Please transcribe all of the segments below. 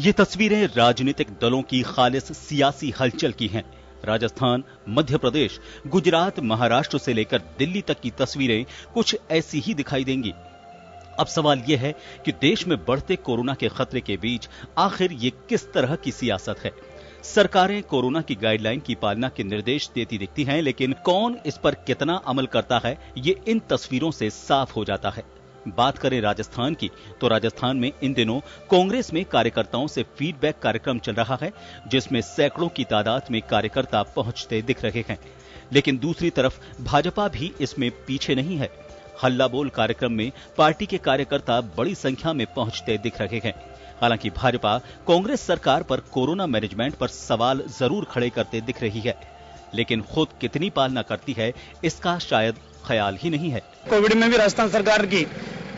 ये तस्वीरें राजनीतिक दलों की खालिस सियासी हलचल की हैं। राजस्थान, मध्य प्रदेश, गुजरात, महाराष्ट्र से लेकर दिल्ली तक की तस्वीरें कुछ ऐसी ही दिखाई देंगी। अब सवाल यह है कि देश में बढ़ते कोरोना के खतरे के बीच आखिर ये किस तरह की सियासत है। सरकारें कोरोना की गाइडलाइन की पालना के निर्देश देती दिखती हैं, लेकिन कौन इस पर कितना अमल करता है, ये इन तस्वीरों से साफ हो जाता है। बात करें राजस्थान की, तो राजस्थान में इन दिनों कांग्रेस में कार्यकर्ताओं से फीडबैक कार्यक्रम चल रहा है, जिसमें सैकड़ों की तादाद में कार्यकर्ता पहुंचते दिख रहे हैं। लेकिन दूसरी तरफ भाजपा भी इसमें पीछे नहीं है। हल्ला बोल कार्यक्रम में पार्टी के कार्यकर्ता बड़ी संख्या में पहुंचते दिख रहे हैं। हालांकि भाजपा कांग्रेस सरकार पर कोरोना मैनेजमेंट पर सवाल जरूर खड़े करते दिख रही है, लेकिन खुद कितनी पालना करती है, इसका शायद ख्याल ही नहीं है। कोविड में भी राजस्थान सरकार की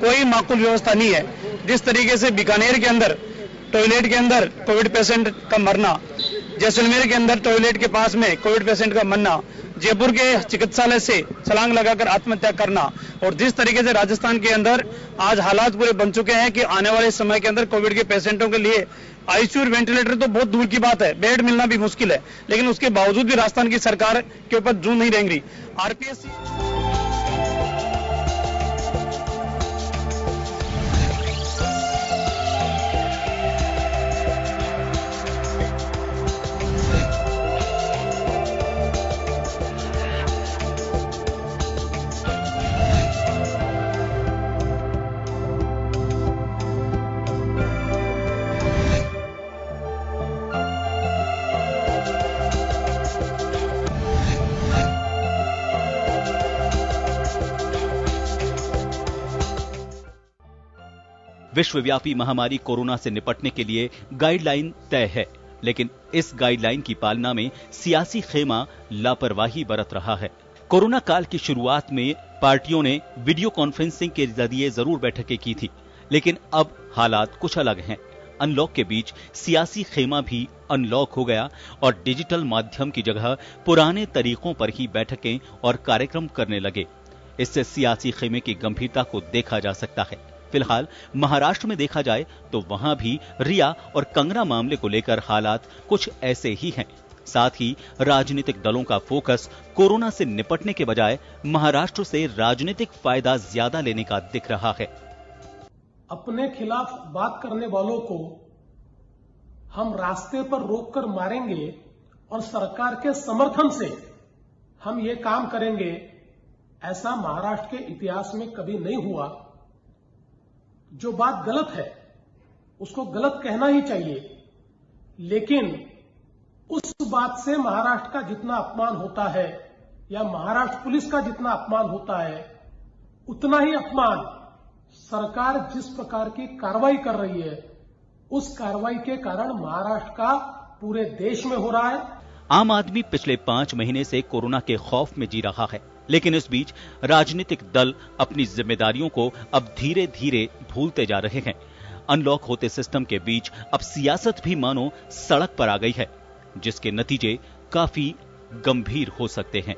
कोई माकूल व्यवस्था नहीं है। जिस तरीके से बीकानेर के अंदर टॉयलेट के अंदर कोविड पेशेंट का मरना, जैसलमेर के अंदर टॉयलेट के पास में कोविड पेशेंट का मरना, जयपुर के चिकित्सालय से छलांग लगाकर आत्महत्या करना, और जिस तरीके से राजस्थान के अंदर आज हालात पूरे बन चुके हैं कि आने वाले समय के अंदर कोविड के पेशेंटों के लिए आईसीयू वेंटिलेटर तो बहुत दूर की बात है, बेड मिलना भी मुश्किल है, लेकिन उसके बावजूद भी राजस्थान की सरकार के ऊपर जून नहीं रेंग रही। आरपीएस विश्वव्यापी महामारी कोरोना से निपटने के लिए गाइडलाइन तय है, लेकिन इस गाइडलाइन की पालना में सियासी खेमा लापरवाही बरत रहा है। कोरोना काल की शुरुआत में पार्टियों ने वीडियो कॉन्फ्रेंसिंग के जरिए जरूर बैठकें की थी, लेकिन अब हालात कुछ अलग हैं। अनलॉक के बीच सियासी खेमा भी अनलॉक हो गया और डिजिटल माध्यम की जगह पुराने तरीकों पर ही बैठकें और कार्यक्रम करने लगे। इससे सियासी खेमे की गंभीरता को देखा जा सकता है। फिलहाल महाराष्ट्र में देखा जाए तो वहां भी रिया और कंगना मामले को लेकर हालात कुछ ऐसे ही हैं। साथ ही राजनीतिक दलों का फोकस कोरोना से निपटने के बजाय महाराष्ट्र से राजनीतिक फायदा ज्यादा लेने का दिख रहा है। अपने खिलाफ बात करने वालों को हम रास्ते पर रोककर मारेंगे और सरकार के समर्थन से हम ये काम करेंगे, ऐसा महाराष्ट्र के इतिहास में कभी नहीं हुआ। जो बात गलत है उसको गलत कहना ही चाहिए, लेकिन उस बात से महाराष्ट्र का जितना अपमान होता है या महाराष्ट्र पुलिस का जितना अपमान होता है, उतना ही अपमान सरकार जिस प्रकार की कार्रवाई कर रही है, उस कार्रवाई के कारण महाराष्ट्र का पूरे देश में हो रहा है। आम आदमी पिछले 5 महीने से कोरोना के खौफ में जी रहा है, लेकिन इस बीच राजनीतिक दल अपनी जिम्मेदारियों को अब धीरे धीरे भूलते जा रहे हैं। अनलॉक होते सिस्टम के बीच अब सियासत भी मानो सड़क पर आ गई है, जिसके नतीजे काफी गंभीर हो सकते हैं।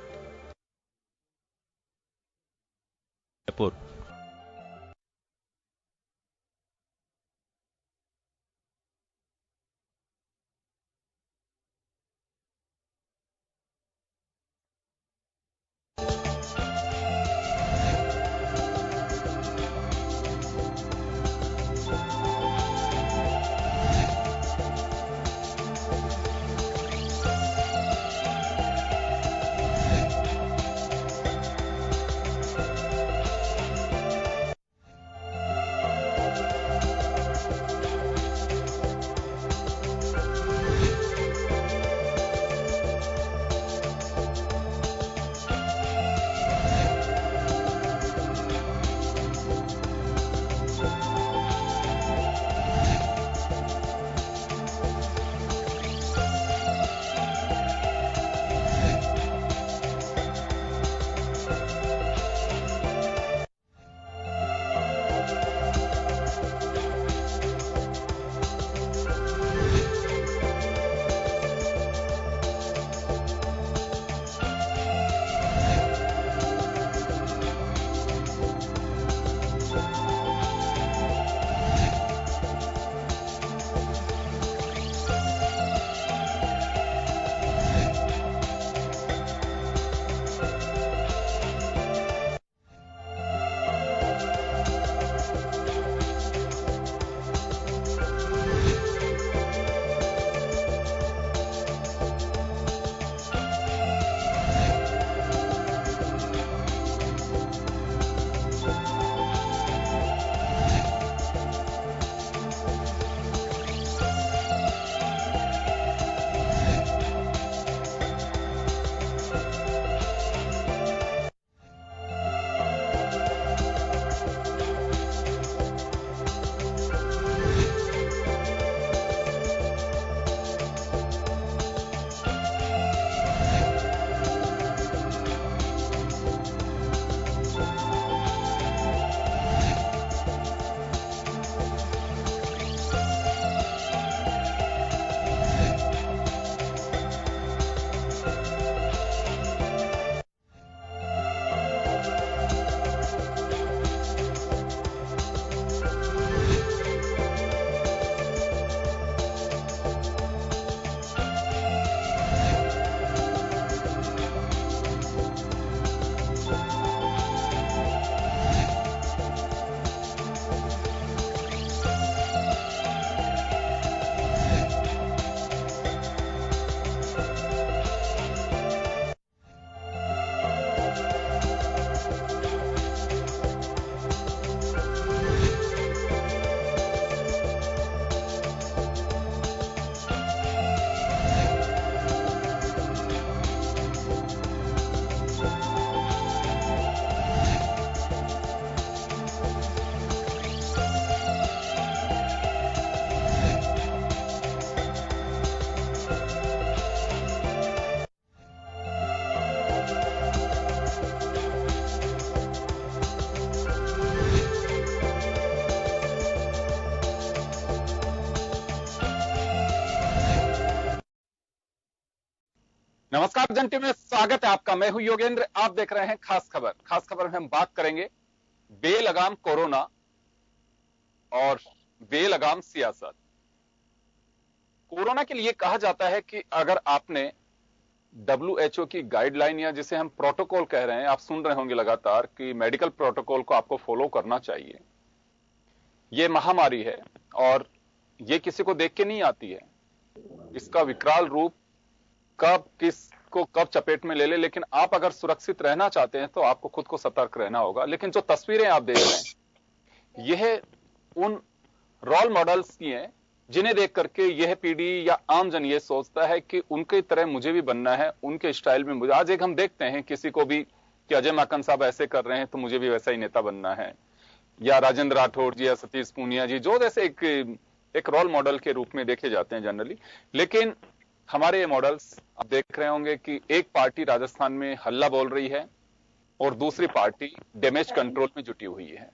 नमस्कार जन टीवी में स्वागत है आपका। मैं हूं योगेंद्र, आप देख रहे हैं खास खबर। खास खबर में हम बात करेंगे बेलगाम कोरोना और बेलगाम सियासत। कोरोना के लिए कहा जाता है कि अगर आपने WHO की गाइडलाइन या जिसे हम प्रोटोकॉल कह रहे हैं, आप सुन रहे होंगे लगातार कि मेडिकल प्रोटोकॉल को आपको फॉलो करना चाहिए। ये महामारी है और ये किसी को देख के नहीं आती है। इसका विकराल रूप कब किसको कब चपेट में ले ले, लेकिन आप अगर सुरक्षित रहना चाहते हैं तो आपको खुद को सतर्क रहना होगा। लेकिन जो तस्वीरें आप देख रहे हैं यह उन रोल मॉडल्स की हैं जिन्हें देख करके यह पीढ़ी या आमजन ये सोचता है कि उनके तरह मुझे भी बनना है, उनके स्टाइल में मुझे। आज एक हम देखते हैं किसी को भी कि अजय माकन साहब ऐसे कर रहे हैं तो मुझे भी वैसा ही नेता बनना है, या राजेंद्र राठौड़ जी या सतीश पूनिया जी, जो जैसे एक रोल मॉडल के रूप में देखे जाते हैं जनरली। लेकिन हमारे ये मॉडल्स आप देख रहे होंगे कि एक पार्टी राजस्थान में हल्ला बोल रही है और दूसरी पार्टी डैमेज कंट्रोल में जुटी हुई है।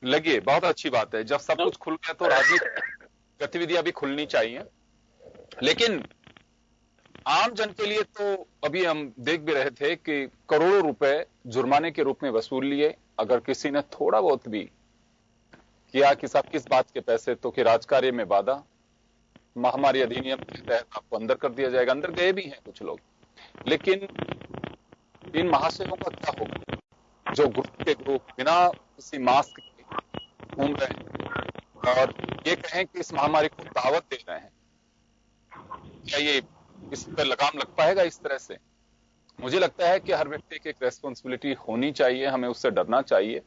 लगिए, बहुत अच्छी बात है, जब सब कुछ खुल गया तो राजनीतिक गतिविधियां भी खुलनी चाहिए। लेकिन आम जन के लिए तो अभी हम देख भी रहे थे कि करोड़ों रुपए जुर्माने के रूप में वसूल लिए अगर किसी ने थोड़ा बहुत भी किया कि साहब किस बात के पैसे, तो कि राजकार्य में बाधा, महामारी अधिनियम के तहत आपको अंदर कर दिया जाएगा। अंदर गए भी हैं कुछ लोग। लेकिन इन महाशयों का क्या होगा जो ग्रुप के ग्रुप बिना किसी मास्क के घूम रहे हैं और ये कहें कि इस महामारी को दावत दे रहे हैं? क्या ये इस पर लगाम लग पाएगा इस तरह से? मुझे लगता है कि हर व्यक्ति की एक रेस्पॉन्सिबिलिटी होनी चाहिए, हमें उससे डरना चाहिए।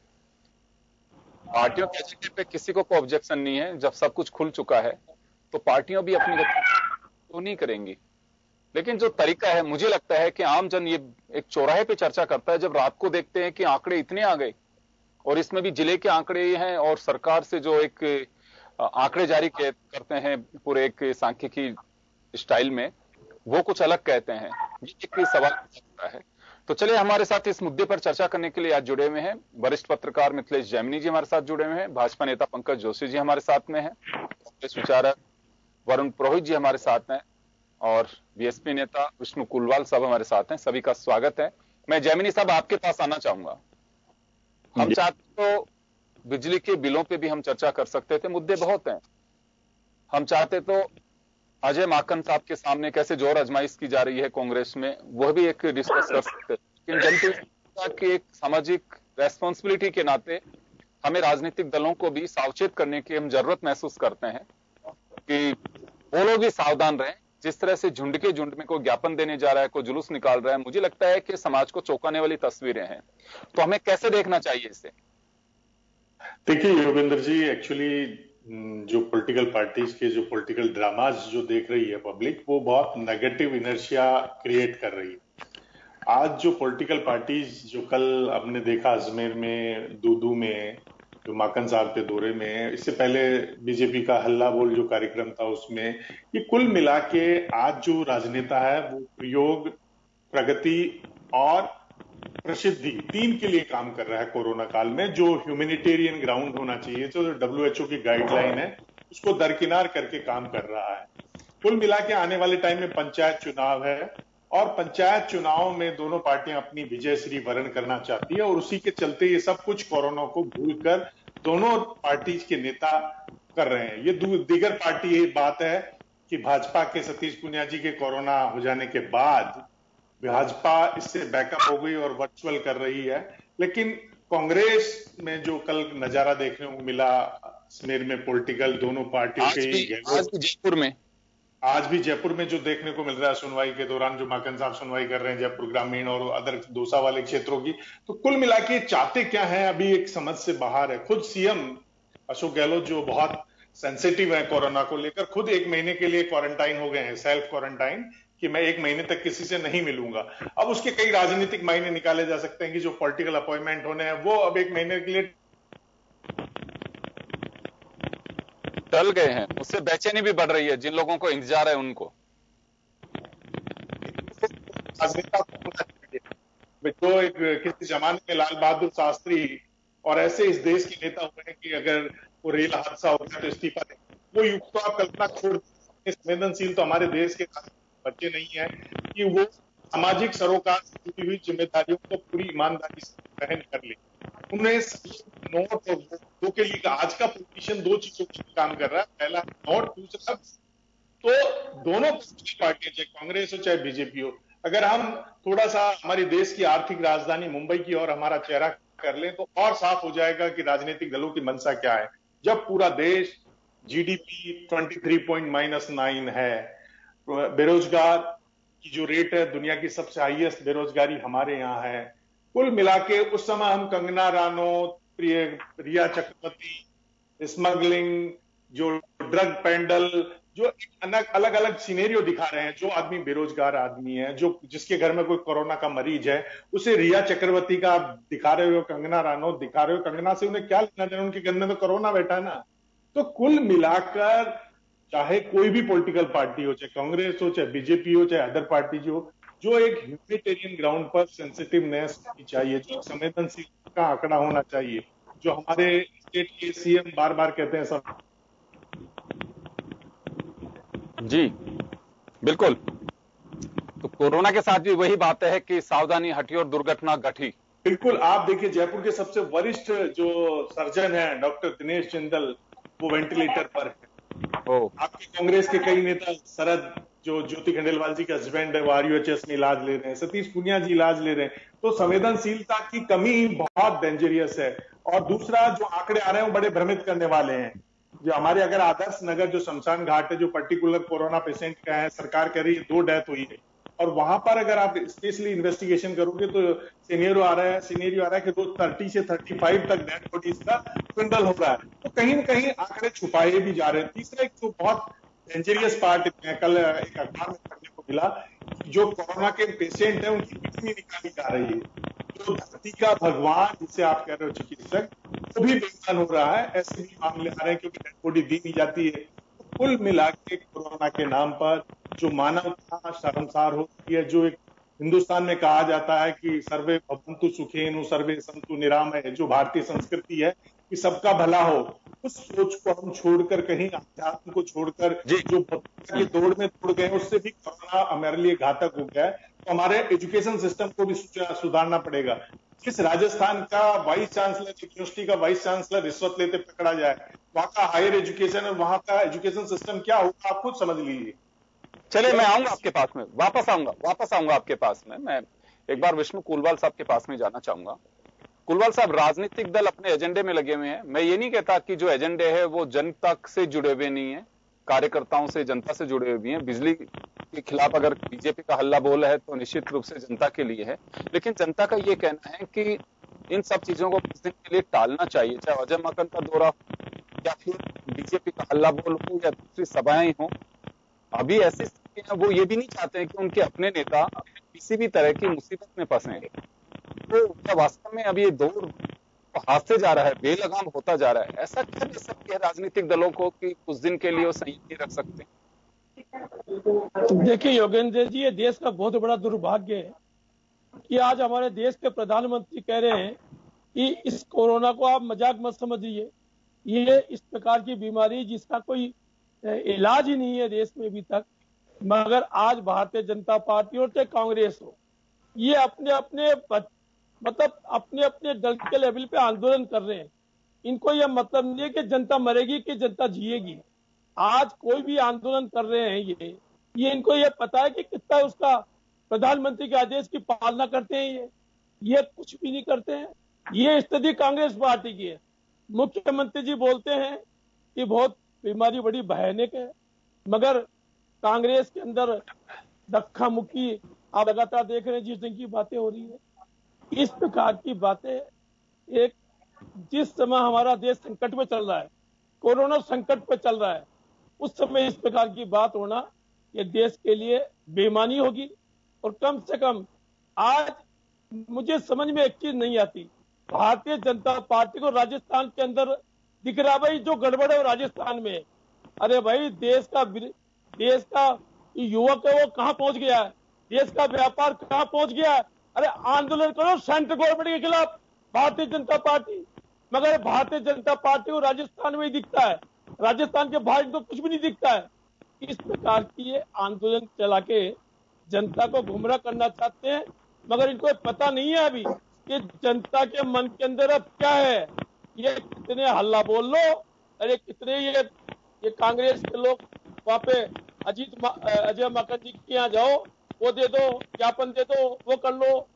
पार्टियों के एजेंडे पे किसी को कोई ऑब्जेक्शन नहीं है। जब सब कुछ खुल चुका है तो पार्टियां भी अपनी गतिविधि नहीं करेंगी। लेकिन जो तरीका है, मुझे लगता है कि आम जन ये एक चौराहे पे चर्चा करता है जब रात को देखते हैं कि आंकड़े इतने आ गए, और इसमें भी जिले के आंकड़े हैं और सरकार से जो एक आंकड़े जारी करते हैं पूरे एक सांख्यिकी स्टाइल में, वो कुछ अलग कहते हैं। ये एक सवाल होता है। तो चलिए, हमारे साथ इस मुद्दे पर चर्चा करने के लिए आज जुड़े हुए हैं वरिष्ठ पत्रकार मिथिलेश जैमिनी जी हमारे साथ जुड़े हुए हैं, भाजपा नेता पंकज जोशी जी हमारे साथ में हैं, कांग्रेस विचारक वरुण पुरोहित जी हमारे साथ हैं और बीएसपी नेता विष्णु कुलवाल साहब हमारे साथ हैं। सभी का स्वागत है। मैं जैमिनी साहब आपके पास आना चाहूंगा। हम चाहते तो बिजली के बिलों पे भी हम चर्चा कर सकते थे, मुद्दे बहुत हैं। हम चाहते तो अजय माकन साहब के सामने कैसे जोर आजमाइश की जा रही है कांग्रेस में, वह भी एक डिस्कस कर सकते हैं। लेकिन जनता की एक सामाजिक रेस्पॉन्सिबिलिटी के नाते हमें राजनीतिक दलों को भी सावचेत करने की हम जरूरत महसूस करते हैं कि वो लोग भी सावधान रहें। जिस तरह से झुंड के झुंड में कोई ज्ञापन देने जा रहा है, कोई जुलूस निकाल रहा है, मुझे लगता है कि समाज को चौंकाने वाली तस्वीरें हैं। तो हमें कैसे देखना चाहिए इसे? देखिए योगेंद्र जी, एक्चुअली जो पॉलिटिकल पार्टीज के जो पॉलिटिकल ड्रामाज जो देख रही है पब्लिक, वो बहुत नेगेटिव इनर्शिया क्रिएट कर रही है। आज जो पॉलिटिकल पार्टीज जो कल हमने देखा अजमेर में, दूदू में, जो माकन साहब के दौरे में, इससे पहले बीजेपी का हल्ला बोल जो कार्यक्रम था उसमें, ये कुल मिला के आज जो राजनेता है वो प्रयोग, प्रगति और प्रसिद्धि तीन के लिए काम कर रहा है कोरोना काल में। जो ह्यूमैनिटेरियन ग्राउंड होना चाहिए, जो WHO की गाइडलाइन है, उसको दरकिनार करके काम कर रहा है। कुल मिला के आने वाले टाइम में पंचायत चुनाव है और पंचायत चुनाव में दोनों पार्टियां अपनी विजयश्री वर्ण करना चाहती है और उसी के चलते ये सब कुछ कोरोना को भूलकर दोनों पार्टीज के नेता कर रहे हैं। ये दीगर पार्टी यही बात है कि भाजपा के सतीश पूनिया जी के कोरोना हो जाने के बाद भाजपा इससे बैकअप हो गई और वर्चुअल कर रही है। लेकिन कांग्रेस में जो कल नजारा देखने को मिला अजमेर में, पॉलिटिकल दोनों पार्टियों के आज भी जयपुर में जो देखने को मिल रहा है सुनवाई के दौरान, जो माकन साहब सुनवाई कर रहे हैं जयपुर ग्रामीण और अदर दौसा वाले क्षेत्रों की, तो कुल मिला के चाहते क्या है अभी एक समझ से बाहर है। खुद सीएम अशोक गहलोत जो बहुत सेंसिटिव है कोरोना को लेकर, खुद 1 महीने के लिए क्वारंटाइन हो गए हैं, सेल्फ क्वारंटाइन, कि मैं 1 महीने तक किसी से नहीं मिलूंगा। अब उसके कई राजनीतिक मायने निकाले जा सकते हैं कि जो पॉलिटिकल अपॉइंटमेंट होने हैं वो अब 1 महीने के लिए टल गए हैं। उससे बेचैनी भी बढ़ रही है जिन लोगों को इंतजार है उनको। जो एक किसी जमाने में लाल बहादुर शास्त्री और ऐसे इस देश के नेता हुए हैं कि अगर वो रेल हादसा हो गया तो इस्तीफा दे, वो युग तो आप कल्पना छोड़, संवेदनशील तो हमारे देश के बच्चे नहीं है कि वो सामाजिक सरोकार से जुड़ी हुई जिम्मेदारियों को पूरी ईमानदारी से ग्रहण कर ले। उन्हें नोट और वोटों के लिए आज का पॉलिटिशियन दो चीजों के लिए काम कर रहा है, पहला नोट, दूसरा तो दोनों पार्टियां चाहे कांग्रेस हो चाहे बीजेपी हो, अगर हम थोड़ा सा हमारे देश की आर्थिक राजधानी मुंबई की ओर हमारा चेहरा कर लें तो और साफ हो जाएगा कि राजनीतिक दलों की मंशा क्या है। जब पूरा देश जीडीपी 23.-9 है, बेरोजगार की जो रेट है दुनिया की सबसे हाईएस्ट बेरोजगारी हमारे यहाँ है, कुल मिला के उस समय हम कंगना रानौत, रिया चक्रवर्ती, स्मगलिंग, जो ड्रग पेंडल, जो अलग अलग सिनेरियो दिखा रहे हैं। जो आदमी बेरोजगार आदमी है, जो जिसके घर में कोई कोरोना का मरीज है, उसे रिया चक्रवर्ती का दिखा रहे हो, कंगना रानौत दिखा रहे हो। कंगना से उन्हें क्या लेना देना, उनके घर में तो कोरोना बैठा है ना। तो कुल मिलाकर चाहे कोई भी पॉलिटिकल पार्टी हो, चाहे कांग्रेस हो, चाहे बीजेपी हो, चाहे अदर पार्टी हो, जो एक ह्यूमैनिटेरियन ग्राउंड पर सेंसिटिवनेस होनी चाहिए, जो संवेदनशीलता का आंकड़ा होना चाहिए, जो हमारे स्टेट के सीएम बार बार कहते हैं सब। जी बिल्कुल। तो कोरोना के साथ भी वही बात है कि सावधानी हटी और दुर्घटना घटी। बिल्कुल। आप देखिए जयपुर के सबसे वरिष्ठ जो सर्जन है डॉक्टर दिनेश जिंदल, वो वेंटिलेटर पर है। आपके कांग्रेस के कई नेता, शरद जो ज्योति खंडेलवाल जी के हस्बैंड है, वो RUHS में इलाज ले रहे हैं, सतीश पूनिया जी इलाज ले रहे हैं। तो संवेदनशीलता की कमी बहुत डेंजरियस है। और दूसरा जो आंकड़े आ रहे हैं वो बड़े भ्रमित करने वाले हैं। जो हमारे अगर आदर्श नगर जो शमशान घाट है, जो पर्टिकुलर कोरोना पेशेंट का है, सरकार कह रही है 2 डेथ हुई है, और वहां पर अगर आप स्पेशली इन्वेस्टिगेशन करोगे तो सिनेरियो आ रहा है कि रोज 30 से 35 तक डेड बॉडीज का ट्विंडल हो रहा है। तो कहीं ना कहीं आंकड़े छुपाए भी जा रहे हैं। तीसरा एक जो बहुत डेंजरियस पार्ट कल एक अखबार में पढ़ने को मिला, जो कोरोना के पेशेंट है उनकी किडनी निकाली जा रही है। जो धरती का भगवान जिसे आप कह रहे हो चिकित्सक, वो भी बेईमान हो रहा है। ऐसे भी मामले आ रहे हैं क्योंकि डेड बॉडी दी नहीं जाती है। कुल मिला के कोरोना के नाम पर जो मानवता शर्मसार होती है, जो एक हिंदुस्तान में कहा जाता है कि सर्वे भवन्तु सुखेनु सर्वे सन्तु निरामय, जो भारतीय संस्कृति है कि सबका भला हो, उस सोच को हम छोड़कर, कहीं अध्यात्म को छोड़कर जो की दौड़ में दौड़ गए, उससे भी कोरोना हमारे लिए घातक हो गया है। तो हमारे एजुकेशन सिस्टम को भी सुधारना पड़ेगा। जिस राजस्थान का वाइस चांसलर, यूनिवर्सिटी का वाइस चांसलर रिश्वत लेते पकड़ा जाए, वहां का हायर एजुकेशन और वहां का एजुकेशन सिस्टम क्या होगा आप खुद समझ लीजिए। चलिए मैं आऊंगा आपके पास में, वापस आऊंगा आपके पास में। मैं एक बार विष्णु कुलवाल साहब के पास में जाना चाहूंगा। कुलवाल साहब, राजनीतिक दल अपने एजेंडे में लगे हुए हैं। मैं ये नहीं कहता कि जो एजेंडे है वो जनता से जुड़े हुए नहीं है, कार्यकर्ताओं से, जनता से जुड़े हुए भी हैं। बिजली के खिलाफ अगर बीजेपी का हल्ला बोल है तो निश्चित रूप से जनता के लिए है, लेकिन जनता का ये कहना है कि इन सब चीजों को कुछ दिन के लिए टालना चाहिए, चाहे अजय माकन का दौरा या फिर बीजेपी का हल्ला बोल हो या दूसरी सभाएं हो। अभी ऐसी स्थिति है, वो ये भी नहीं चाहते हैं कि उनके अपने नेता किसी भी तरह की मुसीबत में फंसे। तो क्या वास्तव में अब ये दौर हाथ से जा रहा है, बेलगाम होता जा रहा है? ऐसा क्या दे सकते हैं राजनीतिक दलों को कि कुछ दिन के लिए वो संयम रख सकते हैं? देखिए योगेंद्र जी, ये देश का बहुत बड़ा दुर्भाग्य है कि आज हमारे देश के प्रधानमंत्री कह रहे हैं कि इस कोरोना को आप मजाक मत समझिए, ये इस प्रकार की बीमारी जिसका कोई इलाज ही नहीं है देश में अभी तक। मगर आज भारतीय जनता पार्टी और चाहे कांग्रेस हो, ये अपने अपने दल के लेवल पे आंदोलन कर रहे हैं। इनको यह मतलब नहीं है कि जनता मरेगी कि जनता जिएगी। आज कोई भी आंदोलन कर रहे हैं ये इनको ये पता है कि कितना उसका प्रधानमंत्री के आदेश की पालना करते हैं। ये कुछ भी नहीं करते हैं। ये स्थिति कांग्रेस पार्टी की है। मुख्यमंत्री जी बोलते हैं कि बहुत बीमारी बड़ी भयानक है, मगर कांग्रेस के अंदर धक्का मुक्की आप लगातार देख रहे हैं, जिस दिन की बातें हो रही है, इस प्रकार की बातें। एक जिस समय हमारा देश संकट में चल रहा है, कोरोना संकट पे चल रहा है, उस समय इस प्रकार की बात होना ये देश के लिए बेईमानी होगी। और कम से कम आज मुझे समझ में एक चीज नहीं आती, भारतीय जनता पार्टी को राजस्थान के अंदर दिख रहा भाई जो गड़बड़ है वो राजस्थान में। अरे भाई देश का युवक है वो कहां पहुंच गया है, देश का व्यापार कहां पहुंच गया है। अरे आंदोलन करो सेंट्रल गवर्नमेंट के खिलाफ भारतीय जनता पार्टी, मगर भारतीय जनता पार्टी को राजस्थान में ही दिखता है, राजस्थान के बाहर तो कुछ भी नहीं दिखता है। इस प्रकार की ये आंदोलन चला के जनता को गुमराह करना चाहते हैं, मगर इनको पता नहीं है अभी कि जनता के मन के अंदर अब क्या है। ये कितने हल्ला बोल लो, अरे कितने ये कांग्रेस के लोग वहां पे अजय माकन जी के यहाँ जाओ, वो दे दो, ज्ञापन दे दो, वो कर लो।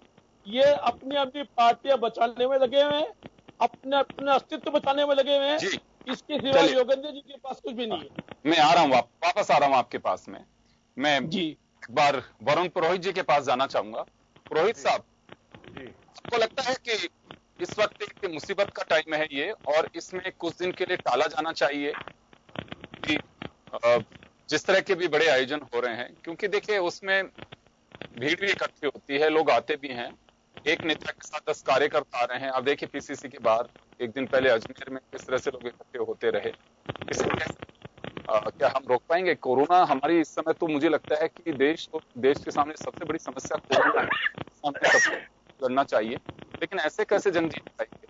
ये अपनी अपनी पार्टियां बचाने में लगे हुए हैं, अपने अपने अस्तित्व बचाने में लगे हुए हैं। इसके सिवा योगेंद्र जी के पास कुछ भी नहीं है। मैं आ रहा हूँ, वापस आ रहा हूँ आपके पास में। मैं जी एक बार वरुण पुरोहित जी के पास जाना चाहूंगा। पुरोहित साहब, आपको लगता है कि इस वक्त एक मुसीबत का टाइम है ये, और इसमें कुछ दिन के लिए टाला जाना चाहिए कि जिस तरह के भी बड़े आयोजन हो रहे हैं, क्योंकि देखिए उसमें भीड़ भी इकट्ठी होती है, लोग आते भी हैं। एक नेता के साथ 10 कार्यकर्ता आ रहे हैं। आप देखिए पीसीसी के बाहर एक दिन पहले अजमेर में किस तरह से लोग इकट्ठे होते रहे। क्या हम रोक पाएंगे कोरोना? हमारी इस समय तो मुझे लगता है कि देश के सामने सबसे बड़ी समस्या कोरोना है, सामने सबको लड़ना चाहिए, लेकिन ऐसे कैसे जंग जीत पाएंगे?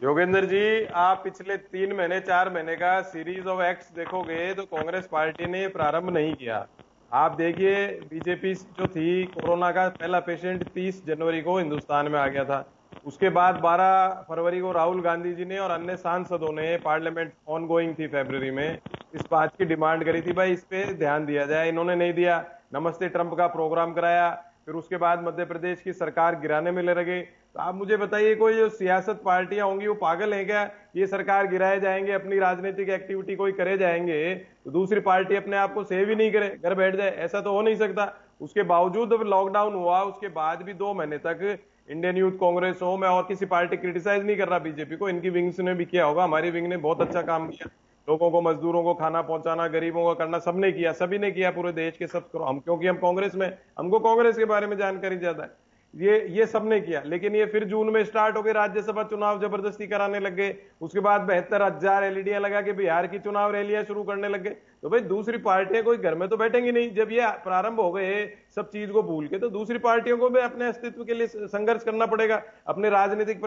योगेंद्र जी, आप पिछले 3 महीने 4 महीने का सीरीज ऑफ एक्ट्स देखोगे तो कांग्रेस पार्टी ने प्रारंभ नहीं किया। आप देखिए, बीजेपी जो थी, कोरोना का पहला पेशेंट 30 जनवरी को हिंदुस्तान में आ गया था। उसके बाद 12 फरवरी को राहुल गांधी जी ने और अन्य सांसदों ने, पार्लियामेंट ऑनगोइंग थी फरवरी में, इस बात की डिमांड करी थी भाई इस पे ध्यान दिया जाए। इन्होंने नहीं दिया। नमस्ते ट्रंप का प्रोग्राम कराया, फिर उसके बाद मध्य प्रदेश की सरकार गिराने में लगे। तो आप मुझे बताइए, कोई जो सियासत पार्टियां होंगी वो पागल हैं क्या? ये सरकार गिराए जाएंगे, अपनी राजनीतिक एक्टिविटी कोई करे जाएंगे तो दूसरी पार्टी अपने आप को सेव ही नहीं करे, घर बैठ जाए, ऐसा तो हो नहीं सकता। उसके बावजूद लॉकडाउन हुआ, उसके बाद भी 2 महीने तक इंडियन यूथ कांग्रेस हो, मैं और किसी पार्टी क्रिटिसाइज नहीं कर रहा बीजेपी को, इनकी विंग्स ने भी किया होगा, हमारी विंग ने बहुत अच्छा काम किया, लोगों को, मजदूरों को खाना पहुंचाना, गरीबों का करना, सबने किया, सभी ने किया, पूरे देश के सब करो। हम क्योंकि हम कांग्रेस में, हमको कांग्रेस के बारे में जानकारी ज्यादा है, ये सबने किया। लेकिन ये फिर जून में स्टार्ट हो गए, राज्यसभा चुनाव जबरदस्ती कराने लग गए। उसके बाद 72,000 एलईडियां लगा के बिहार की चुनाव रैलियां शुरू करने लग गए। तो भाई दूसरी पार्टियां कोई घर में तो बैठेंगी नहीं। जब ये प्रारंभ हो गए सब चीज को भूल के, तो दूसरी पार्टियों को भी अपने अस्तित्व के लिए संघर्ष करना पड़ेगा। अपने राजनीतिक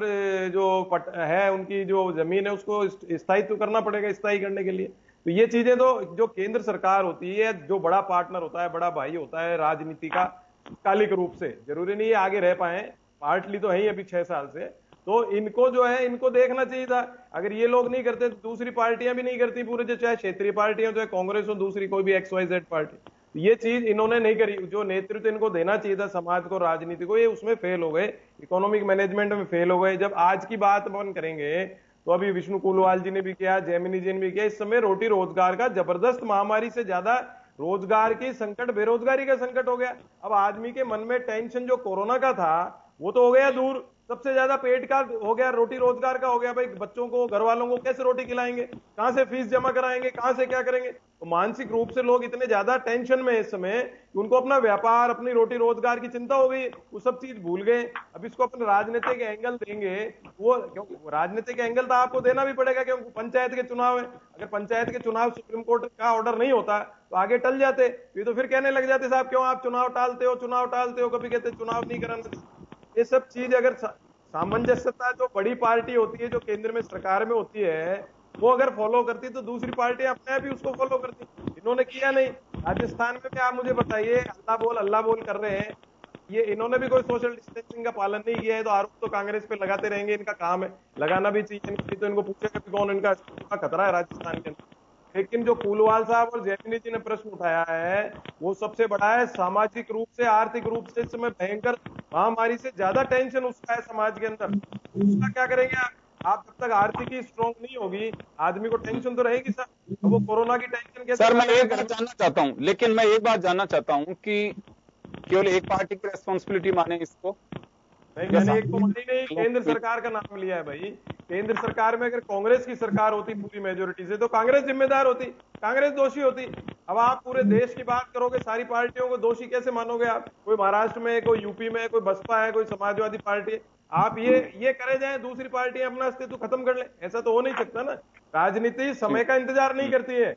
जो है, उनकी जो जमीन है, उसको स्थायित्व करना पड़ेगा, स्थायी करने के लिए। तो ये चीजें तो जो केंद्र सरकार होती है, जो बड़ा पार्टनर होता है, बड़ा भाई होता है राजनीति का, कालिक रूप से, जरूरी नहीं है आगे रह पाए, पार्टली तो है ही अभी 6 साल से, तो इनको जो है, इनको देखना चाहिए था। अगर ये लोग नहीं करते तो दूसरी पार्टियां भी नहीं करती, पूरे जो चाहे क्षेत्रीय पार्टियां, चाहे कांग्रेस हो, दूसरी कोई भी XYZ पार्टी, ये चीज इन्होंने नहीं करी। जो नेतृत्व इनको देना चाहिए था समाज को, राजनीति को, ये उसमें फेल हो गए, इकोनॉमिक मैनेजमेंट में फेल हो गए। जब आज की बात अपन करेंगे तो अभी विष्णु कुलवाल जी ने भी किया, जैमिनी जी ने भी किया, इस समय रोटी रोजगार का जबरदस्त, महामारी से ज्यादा रोजगार की संकट, बेरोजगारी का संकट हो गया। अब आदमी के मन में टेंशन जो कोरोना का था वो तो हो गया दूर, सबसे ज्यादा पेट का हो गया, रोटी रोजगार का हो गया। भाई बच्चों को, घर वालों को कैसे रोटी खिलाएंगे, कहां से फीस जमा कराएंगे, कहां से क्या करेंगे? तो मानसिक रूप से लोग इतने ज्यादा टेंशन में इस समय कि उनको अपना व्यापार, अपनी रोटी रोजगार की चिंता हो गई, वो सब चीज भूल गए। अब इसको अपने राजनीतिक एंगल देंगे, वो क्योंकि राजनीतिक एंगल तो आपको देना भी पड़ेगा, क्योंकि पंचायत के चुनाव है। अगर पंचायत के चुनाव सुप्रीम कोर्ट का ऑर्डर नहीं होता तो आगे टल जाते। ये तो फिर कहने लग जाते, साहब क्यों आप चुनाव टालते हो, चुनाव टालते हो, कभी कहते चुनाव नहीं कराना। ये सब चीज अगर सामंजस्यता जो बड़ी पार्टी होती है, जो केंद्र में सरकार में होती है, वो अगर फॉलो करती तो दूसरी पार्टी अपने आप ही उसको फॉलो करती। इन्होंने किया नहीं। राजस्थान में भी आप मुझे बताइए, अल्लाह बोल कर रहे हैं, ये इन्होंने भी कोई सोशल डिस्टेंसिंग का पालन नहीं किया है। तो आरोप तो कांग्रेस पे लगाते रहेंगे, इनका काम है, लगाना भी चाहिए। तो इनको पूछेगा कि कौन इनका खतरा है राजस्थान के अंदर। लेकिन जो कुलवाल साहब और जैमिनी जी ने प्रश्न उठाया है वो सबसे बड़ा है। सामाजिक रूप से, आर्थिक रूप से इस समय भयंकर महामारी से ज्यादा टेंशन उसका है समाज के अंदर। उसका क्या करेंगे आप जब तक आर्थिक ही स्ट्रॉन्ग नहीं होगी, आदमी को टेंशन तो रहेगी सर। तो वो कोरोना की टेंशन कैसे? सर मैं एक बात जानना चाहता हूं, लेकिन मैं एक बात जानना चाहता हूं कि केवल एक पार्टी की रेस्पॉन्सिबिलिटी माने इसको? मैंने एक तो मानी नहीं, केंद्र सरकार का नाम लिया है भाई। केंद्र सरकार में अगर कांग्रेस की सरकार होती पूरी मेजोरिटी से, तो कांग्रेस जिम्मेदार होती, कांग्रेस दोषी होती। अब आप पूरे देश की बात करोगे, सारी पार्टियों को दोषी कैसे मानोगे आप? कोई महाराष्ट्र में है, कोई यूपी में है, कोई बसपा है, कोई समाजवादी पार्टी है। आप ये करे जाए, दूसरी पार्टियां अपना अस्तित्व खत्म कर ले, ऐसा तो हो नहीं सकता ना। राजनीति समय का इंतजार नहीं करती है,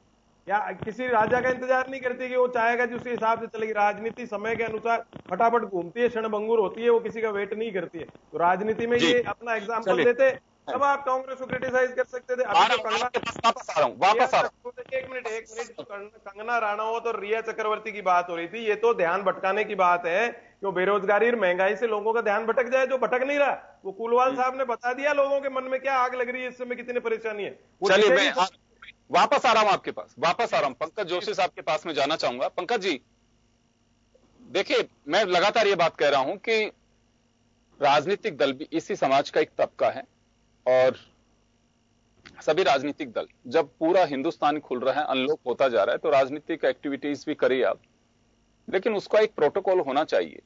या किसी राजा का इंतजार नहीं करती कि वो चाहेगा जो उसी हिसाब से चलेगी। राजनीति समय के अनुसार फटाफट घूमती है, क्षणभंगुर होती है, वो किसी का वेट नहीं करती है। तो राजनीति में ये अपना एग्जाम्पल देते, तब आप कांग्रेस को क्रिटिसाइज कर सकते थे। वापस आ रहा हूं। एक मिनट कंगना राणावत और रिया चक्रवर्ती की बात हो रही थी, ये तो ध्यान भटकाने की बात है। क्यों बेरोजगारी और महंगाई से लोगों का ध्यान भटक जाए, जो भटक नहीं रहा। वो कुलवाल साहब ने बता दिया लोगों के मन में क्या आग लग रही है, इस समय कितनी परेशानी है। चलिए मैं वापस आ रहा हूं आपके पास, वापस आ रहा हूं। पंकज जोशी साहब के पास में जाना चाहूंगा। पंकज जी देखिए, मैं लगातार ये बात कह रहा हूं कि राजनीतिक दल भी इसी समाज का एक तबका है, और सभी राजनीतिक दल, जब पूरा हिंदुस्तान खुल रहा है, अनलॉक होता जा रहा है, तो राजनीतिक एक्टिविटीज भी करिए आप, लेकिन उसका एक प्रोटोकॉल होना चाहिए।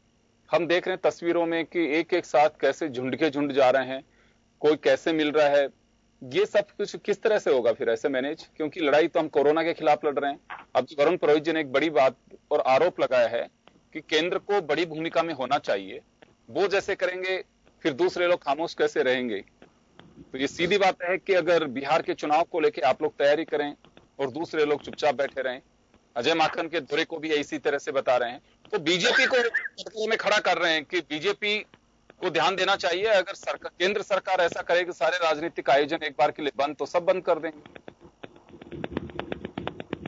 हम देख रहे हैं तस्वीरों में कि एक एक साथ कैसे झुंड के झुंड जा रहे हैं, कोई कैसे मिल रहा है। ये सब कुछ किस तरह से होगा फिर ऐसे मैनेज, क्योंकि लड़ाई तो हम कोरोना के खिलाफ लड़ रहे हैं। अब वरुण पुरोहित जी ने एक बड़ी बात और आरोप लगाया है कि केंद्र को बड़ी भूमिका में होना चाहिए, वो जैसे करेंगे फिर दूसरे लोग खामोश कैसे रहेंगे। तो ये सीधी बात है कि अगर बिहार के चुनाव को लेकर आप लोग तैयारी करें और दूसरे लोग चुपचाप बैठे रहें, अजय माकन के दौरे को भी इसी तरह से बता रहे हैं, तो बीजेपी को कटघरे में खड़ा कर रहे हैं कि बीजेपी को ध्यान देना चाहिए। अगर सरकार, केंद्र सरकार ऐसा करे कि सारे राजनीतिक आयोजन एक बार के लिए बंद, तो सब बंद कर देंगे।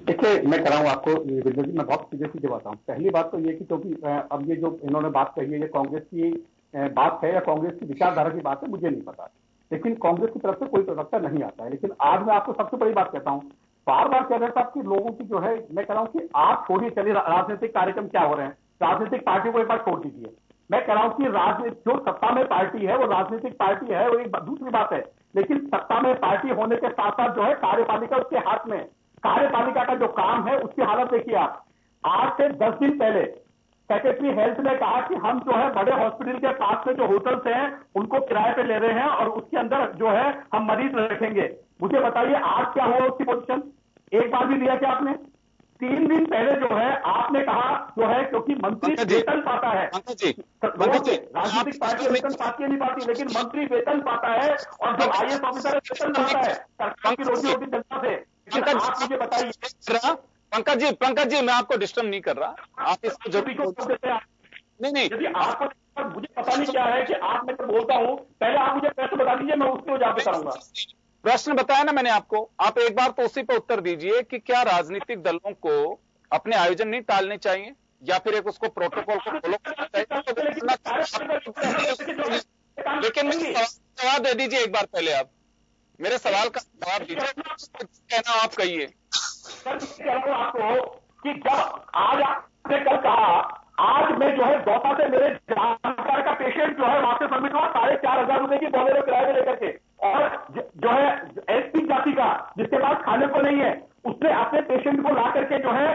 देखिए, मैं कराऊं आपको विजय जी, मैं बहुत सीधे बताता हूं। पहली बात तो ये कि क्योंकि अब ये जो इन्होंने बात कही है, ये कांग्रेस की बात है या कांग्रेस की विचारधारा की बात है, मुझे नहीं पता, लेकिन कांग्रेस की तरफ से कोई प्रवक्ता नहीं आता है। लेकिन आज मैं आपको सबसे बड़ी बात कहता हूं, बार बार कह रहे साहब कि लोगों की जो है, मैं कह रहा हूं कि आप छोड़िए, चलिए राजनीतिक कार्यक्रम क्या हो रहे हैं, राजनीतिक पार्टी को एक बार छोड़ दीजिए। मैं कह रहा हूं कि राजनीतिक जो सत्ता में पार्टी है वो राजनीतिक पार्टी है, वो एक दूसरी बात है, लेकिन सत्ता में पार्टी होने के साथ साथ जो है कार्यपालिका उसके हाथ में, कार्यपालिका का जो काम है उसकी हालत देखिए आप। आज से 10 दिन पहले सेक्रेटरी हेल्थ ने कहा कि हम जो है बड़े हॉस्पिटल के पास में जो होटल्स हैं उनको किराए पे ले रहे हैं और उसके अंदर जो है हम मरीज रखेंगे। मुझे बताइए आज क्या हुआ उसकी पोजीशन, एक बार भी लिया क्या आपने? 3 दिन पहले जो है आपने कहा जो है, क्योंकि मंत्री वेतन पाता है, राजनीतिक पार्टी वेतन पाती है नहीं पाती, लेकिन मंत्री वेतन पाता है और जो IAS ऑफिसर वेतन पाता है सरकार की रोजी रोटी जनता से। आप मुझे बताइए। पंकज जी मैं आपको डिस्टर्ब नहीं कर रहा, आप इसको जरूर नहीं यदि आपको मुझे पता नहीं क्या है कि आप मैं तो बोलता हूं, पहले आप मुझे प्रश्न बता दीजिए, मैं उसको जवाब करूंगा। प्रश्न बताया ना मैंने आपको, आप एक बार तो उसी पर उत्तर दीजिए कि क्या राजनीतिक दलों को अपने आयोजन नहीं टालने चाहिए या फिर एक उसको प्रोटोकॉल को फॉलो करना चाहिए। लेकिन जवाब दे दीजिए एक बार, पहले आप मेरे सवाल का जवाब दीजिए, कहना आप कहिए। आपको कि जब आज आपने कल कहा, आज मैं जो है दौसा से मेरे जानकार का पेशेंट जो है वहां से सबमिट हुआ 4,500 रुपए की बोलेरो किराए में लेकर के, और जो है एसपी जाति का जिसके पास खाने को नहीं है, उसने अपने पेशेंट को ला करके जो है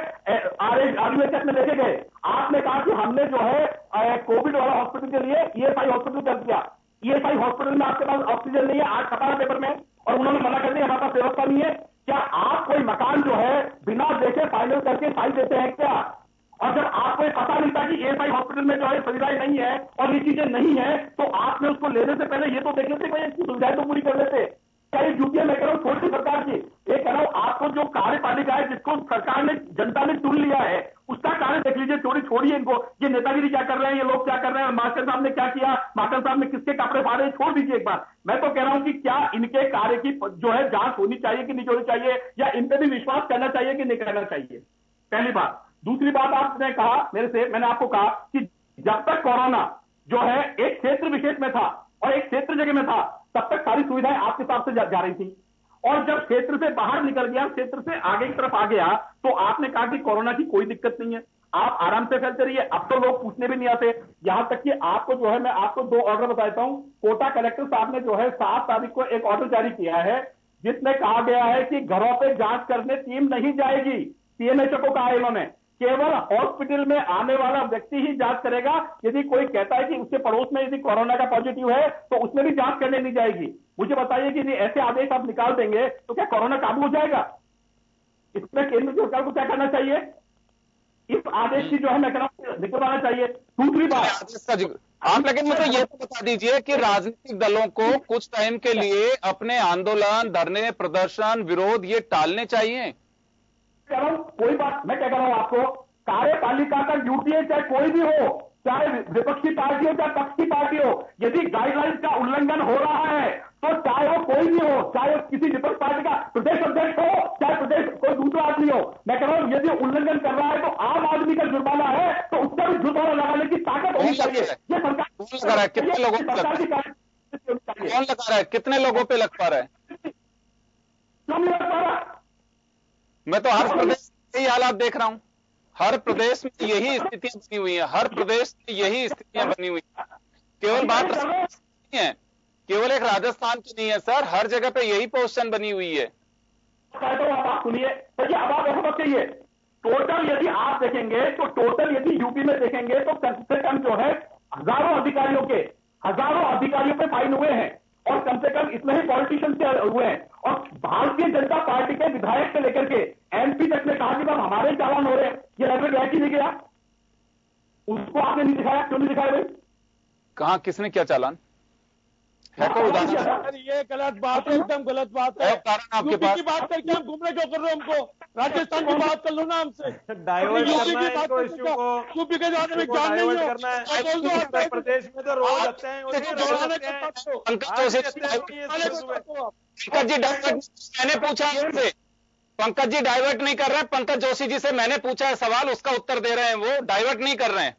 RUHS में लेके गए। आपने कहा कि हमने जो है कोविड वाला हॉस्पिटल के लिए ESI हॉस्पिटल कर दिया। ESI हॉस्पिटल में आपके पास ऑक्सीजन नहीं है, आज छपा पेपर में, और उन्होंने मना कर दिया हमारे पास व्यवस्था नहीं है। क्या आप कोई मकान जो है बिना देखे फाइनल करके साइन देते हैं क्या? और जब आपको पता नहीं था कि ESI हॉस्पिटल में जो है सुविधाएं नहीं है और ये चीजें नहीं है, तो आपने उसको लेने से पहले ये तो देख लेते भाई इसकी सुविधाएं तो पूरी कर लेते। क्या ये यूपीए मैं कह रहा हूँ छोटी सरकार की, ये कह रहा हूँ आपको जो कार्यपालिका है जिसको सरकार ने जनता ने चुन लिया है उसका कार्य देख लीजिए। छोड़िए इनको, ये नेतागिरी क्या कर रहे हैं, ये लोग क्या कर रहे हैं, मास्टर साहब ने क्या किया, मास्टर साहब ने किसके कपड़े फाड़े, छोड़ दीजिए एक बार। मैं तो कह रहा हूं कि क्या इनके कार्य की जो है जांच होनी चाहिए कि नहीं होनी चाहिए, या इन पे भी विश्वास करना चाहिए कि नहीं करना चाहिए, पहली बात। दूसरी बात आपने कहा मैंने आपको कहा कि जब तक कोरोना जो है एक क्षेत्र विशेष में था और एक क्षेत्र जगह में था, तब तक सारी सुविधाएं आपके हिसाब से जा रही थी, और जब क्षेत्र से बाहर निकल गया, क्षेत्र से आगे की तरफ आ गया, तो आपने कहा कि कोरोना की कोई दिक्कत नहीं है, आप आराम से फैलते रहिए। अब तो लोग पूछने भी नहीं आते, यहां तक कि आपको जो है मैं आपको 2 ऑर्डर बताता हूं। कोटा कलेक्टर साहब ने जो है 7 तारीख को एक ऑर्डर जारी किया है जिसमें कहा गया है कि घरों पे जांच करने टीम नहीं जाएगी। CMHO को कहा है इन्होंने, केवल हॉस्पिटल में आने वाला व्यक्ति ही जांच करेगा। यदि कोई कहता है कि उसके पड़ोस में यदि कोरोना का पॉजिटिव है तो उसमें भी जांच करने नहीं जाएगी। मुझे बताइए कि ऐसे आदेश आप निकाल देंगे तो क्या कोरोना काबू हो जाएगा? इसमें केंद्र सरकार को क्या करना चाहिए? इस आदेश की जो है मैं कह रहा हूं निकलवाना चाहिए। दूसरी बात, आप लेकिन मुझे ये तो बता दीजिए कि राजनीतिक दलों को कुछ टाइम के लिए अपने आंदोलन, धरने, प्रदर्शन, विरोध ये टालने चाहिए। कह रहा हूं कोई बात मैं क्या कह रहा हूं आपको, कार्यपालिका का ड्यूटी है, चाहे कोई भी हो, चाहे विपक्षी पार्टी हो चाहे पक्ष की पार्टी हो, यदि गाइडलाइंस का उल्लंघन हो रहा है तो चाहे वो कोई भी हो, चाहे किसी विपक्ष पार्टी का प्रदेश अध्यक्ष हो, चाहे प्रदेश कोई दूसरा आदमी हो, मैं कह रहा हूं यदि उल्लंघन कर रहा है तो आम आदमी का जुर्माना है, तो उसका भी जुर्माना लगाने की ताकत होनी चाहिए। ये सरकार कितने लोगों पे लग कौन लगा रहा है, कितने लोगों पे लग पा रहा है? क्यों नहीं लग पा रहा? मैं तो हर प्रदेश में यही हालात देख रहा हूं, हर प्रदेश में यही स्थितियां बनी हुई है, हर प्रदेश में यही स्थितियां बनी हुई है। केवल बात नहीं है, केवल एक राजस्थान की नहीं है सर, हर जगह पे यही पोजीशन बनी हुई है। अब आप सुनिए, देखिए अब आप ऐसा मत कहिए, टोटल यदि आप देखेंगे तो टोटल यदि यूपी में देखेंगे तो कम से कम जो है हजारों अधिकारियों पे फाइन हुए हैं, और कम से कम इतने ही पॉलिटिशियन से हुए हैं, और भारतीय जनता पार्टी के विधायक से लेकर के एमपी तक ने कहा कि साहब हमारे चालान हो रहे हैं। ये रेलवे गया कि नहीं गया? उसको आपने नहीं दिखाया, क्यों नहीं दिखाया भाई? कहां, किसने क्या चालान है? को उदाहरण, ये गलत बात है, एकदम गलत बात है। आपके पास की बात करके हम घूमने क्यों कर रहे हो? हमको राजस्थान की बात कर लो ना हमसे। डाइवर्ट करना है इनको, इश्यू को यूपी के जाने में ज्ञान नहीं डाइवर्ट करना है। उत्तर प्रदेश में तो रोज आते हैं, पंकज जी डाइवर्ट, मैंने पूछा आपसे, पंकज जी डाइवर्ट नहीं कर रहे हैं, पंकज जोशी जी से मैंने पूछा है सवाल, उसका उत्तर दे रहे हैं, वो डाइवर्ट नहीं कर रहे हैं।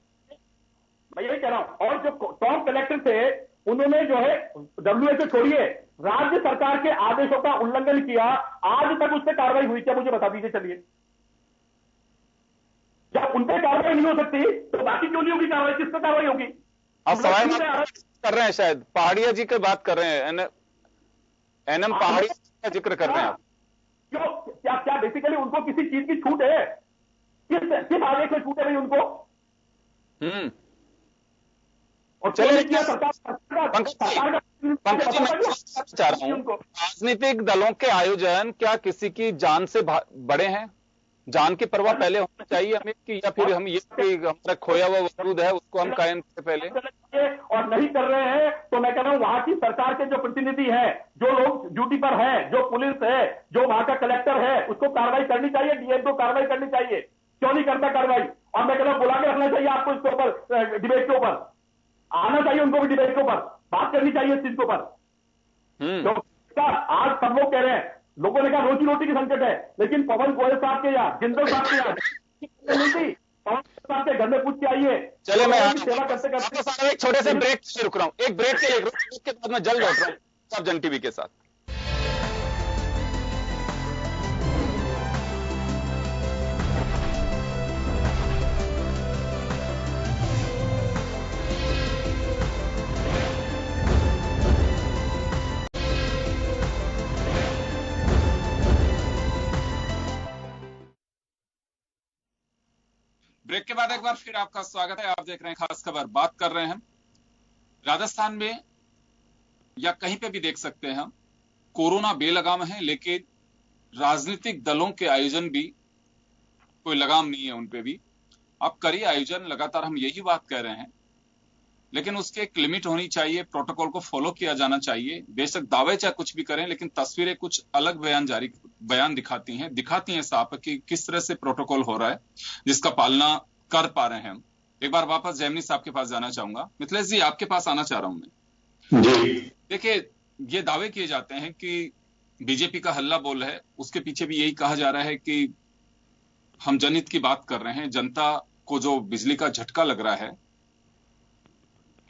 मैं यही कह रहा हूं, और जो टॉप कलेक्टर थे उन्होंने जो है WHO छोड़िए, राज्य सरकार के आदेशों का उल्लंघन किया, आज तक उस पर कार्रवाई हुई क्या? मुझे बता दीजिए। चलिए, जब उन पर कार्रवाई नहीं हो सकती तो बाकी क्यों नहीं होगी कार्रवाई? किस पर कार्रवाई होगी? आप सवाल कर रहे हैं, शायद पहाड़िया जी की बात कर रहे हैं, एनएम पहाड़िया का जिक्र कर रहे हैं आप। क्यों, क्या बेसिकली उनको किसी चीज की छूट है? किस आदेश में छूट है भाई उनको? और चलिए, पंकज जी मैं चाह रहा हूं, राजनीतिक दलों के आयोजन क्या किसी की जान से बड़े हैं? जान की परवाह पहले होनी चाहिए हमें, कि या फिर हम ये हमारा खोया हुआ वजूद है उसको हम कायम करें पहले, और नहीं कर रहे हैं? तो मैं कह रहा हूं वहां की सरकार के जो प्रतिनिधि हैं, जो लोग ड्यूटी पर हैं, जो पुलिस है, जो वहां का कलेक्टर है, उसको कार्रवाई करनी चाहिए, डीएम को कार्रवाई करनी चाहिए। क्यों नहीं करता कार्रवाई? और मैं कह रहा हूं बुला के रखना चाहिए आपको इसके ऊपर, डिबेट के ऊपर आना चाहिए, उनको भी डिबेट के ऊपर बात करनी चाहिए इस चीज के ऊपर। तो आज सब लोग कह रहे हैं, लोगों ने कहा रोजी रोटी की संकट है, लेकिन पवन गोयल साहब के यहाँ, जिंदल साहब के यहाँ नहीं थी, पवन साहब के घर में पूछ के आइए। चलिए, मैं सेवा करते करते एक छोटे से ब्रेक से रुक रहा हूँ, एक ब्रेक के लिए उसके बाद मैं जल्द लौट रहा हूँ आप जन टीवी के साथ। ब्रेक के बाद एक बार फिर आपका स्वागत है। आप देख रहे हैं खास खबर। बात कर रहे हैं हम राजस्थान में, या कहीं पे भी देख सकते हैं हम, कोरोना बेलगाम है, लेकिन राजनीतिक दलों के आयोजन भी कोई लगाम नहीं है उन पे भी। आप करिए आयोजन, लगातार हम यही बात कह रहे हैं, लेकिन उसकी एक लिमिट होनी चाहिए, प्रोटोकॉल को फॉलो किया जाना चाहिए। बेशक दावे चाहे कुछ भी करें, लेकिन तस्वीरें कुछ अलग बयान दिखाती हैं साफ कि किस तरह से प्रोटोकॉल हो रहा है, जिसका पालना कर पा रहे हैं हम। एक बार वापस जैमिनी साहब के पास जाना चाहूंगा। मिथिलेश जी, आपके पास आना चाह रहा हूं मैं। देखिए, ये दावे किए जाते हैं कि बीजेपी का हल्ला बोल है, उसके पीछे भी यही कहा जा रहा है कि हम जनहित की बात कर रहे हैं। जनता को जो बिजली का झटका लग रहा है,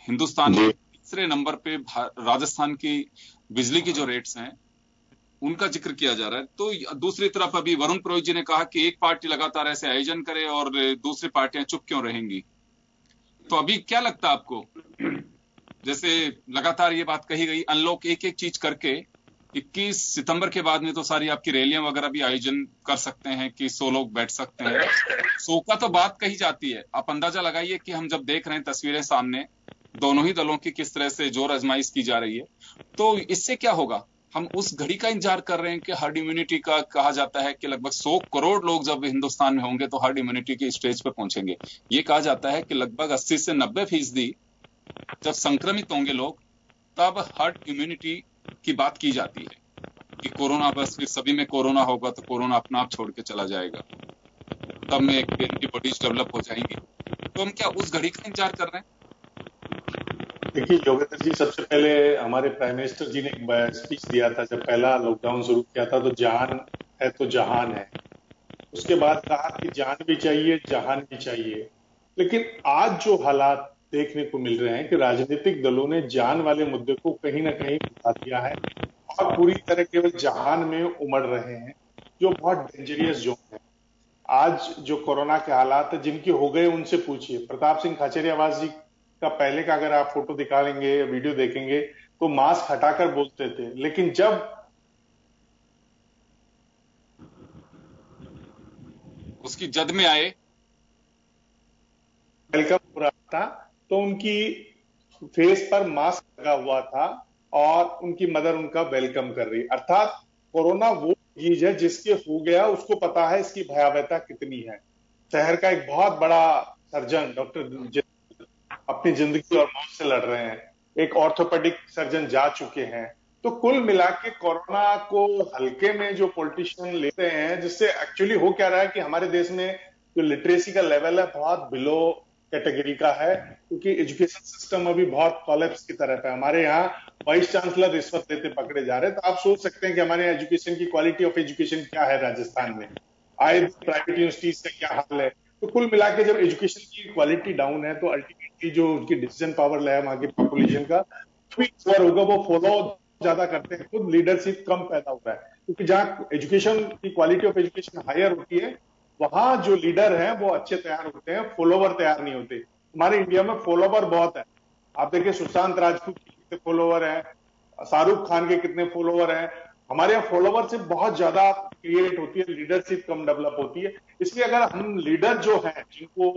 हिंदुस्तान में तीसरे नंबर पे राजस्थान की बिजली की जो रेट्स हैं उनका जिक्र किया जा रहा है। तो दूसरी तरफ अभी वरुण पुरोहित जी ने कहा कि एक पार्टी लगातार ऐसे आयोजन करे और दूसरी पार्टियां चुप क्यों रहेंगी। तो अभी क्या लगता है आपको, जैसे लगातार ये बात कही गई, अनलॉक एक एक चीज करके 21 सितंबर के बाद में तो सारी आपकी रैलियां वगैरह भी आयोजन कर सकते हैं कि 100 लोग बैठ सकते हैं। 100 का तो बात कही जाती है। आप अंदाजा लगाइए कि हम जब देख रहे हैं तस्वीरें सामने, दोनों ही दलों की किस तरह से जोर आजमाइश की जा रही है, तो इससे क्या होगा? हम उस घड़ी का इंतजार कर रहे हैं कि हर्ड इम्यूनिटी का कहा जाता है कि लगभग 100 करोड़ लोग जब हिंदुस्तान में होंगे तो हर्ड इम्यूनिटी के स्टेज पर पहुंचेंगे। ये कहा जाता है कि लगभग 80 से 90% जब संक्रमित होंगे लोग, तब हर्ड इम्यूनिटी की बात की जाती है कि कोरोना, बस फिर सभी में कोरोना होगा तो कोरोना अपना आप छोड़ के चला जाएगा, तब में एंटीबॉडीज डेवलप हो जाएंगी। तो हम क्या उस घड़ी का इंतजार कर रहे हैं? देखिए योगेंद्र जी, सबसे पहले हमारे प्राइम मिनिस्टर जी ने एक स्पीच दिया था जब पहला लॉकडाउन शुरू किया था, तो जान है तो जहान है। उसके बाद कहा कि जान भी चाहिए जहान भी चाहिए। लेकिन आज जो हालात देखने को मिल रहे हैं कि राजनीतिक दलों ने जान वाले मुद्दे को कहीं ना कहीं उठा दिया है और पूरी तरह केवल जहान में उमड़ रहे हैं, जो बहुत डेंजरियस जोन है। आज जो कोरोना के हालात जिनके हो गए उनसे पूछिए। प्रताप सिंह खाचरियावास जी का पहले का अगर आप फोटो दिखाएंगे या वीडियो देखेंगे तो मास्क हटाकर बोलते थे, लेकिन जब उसकी जद में आए वेलकम हो रहा था तो उनकी फेस पर मास्क लगा हुआ था और उनकी मदर उनका वेलकम कर रही। अर्थात कोरोना वो चीज है जिसके हो गया उसको पता है इसकी भयावहता कितनी है। शहर का एक बहुत बड़ा सर्जन डॉक्टर अपनी जिंदगी और मौत से लड़ रहे हैं, एक ऑर्थोपेडिक सर्जन जा चुके हैं। तो कुल मिला के कोरोना को हल्के में जो पॉलिटिशियन लेते हैं, जिससे एक्चुअली हो क्या रहा है कि हमारे देश में जो लिटरेसी का लेवल है बहुत बिलो कैटेगरी का है, क्योंकि एजुकेशन सिस्टम अभी बहुत कॉलेप्स की तरफ है। हमारे यहाँ वाइस चांसलर रिश्वत लेते पकड़े जा रहे हैं। तो आप सोच सकते हैं कि हमारे यहाँ एजुकेशन की क्वालिटी ऑफ एजुकेशन क्या है राजस्थान में, आए प्राइवेट यूनिवर्सिटीज का क्या हाल है। तो कुल मिला के जब एजुकेशन की क्वालिटी डाउन है तो अल्टीमेटली जो उनकी डिसीजन पावर है वहां की पॉपुलेशन का होगा, वो फॉलो ज्यादा करते हैं, खुद लीडरशिप कम पैदा होता है। क्योंकि जहां एजुकेशन की क्वालिटी ऑफ एजुकेशन हायर होती है वहां जो लीडर हैं वो अच्छे तैयार होते हैं, फॉलोवर तैयार नहीं होते। हमारे इंडिया में फॉलोवर बहुत है। आप देखिए सुशांत राजपूत के कितने फॉलोवर हैं, शाहरुख खान के कितने फॉलोवर हैं। हमारे यहाँ फॉलोवर से बहुत ज्यादा क्रिएट होती है, लीडरशिप कम डेवलप होती है। इसलिए अगर हम लीडर जो हैं जिनको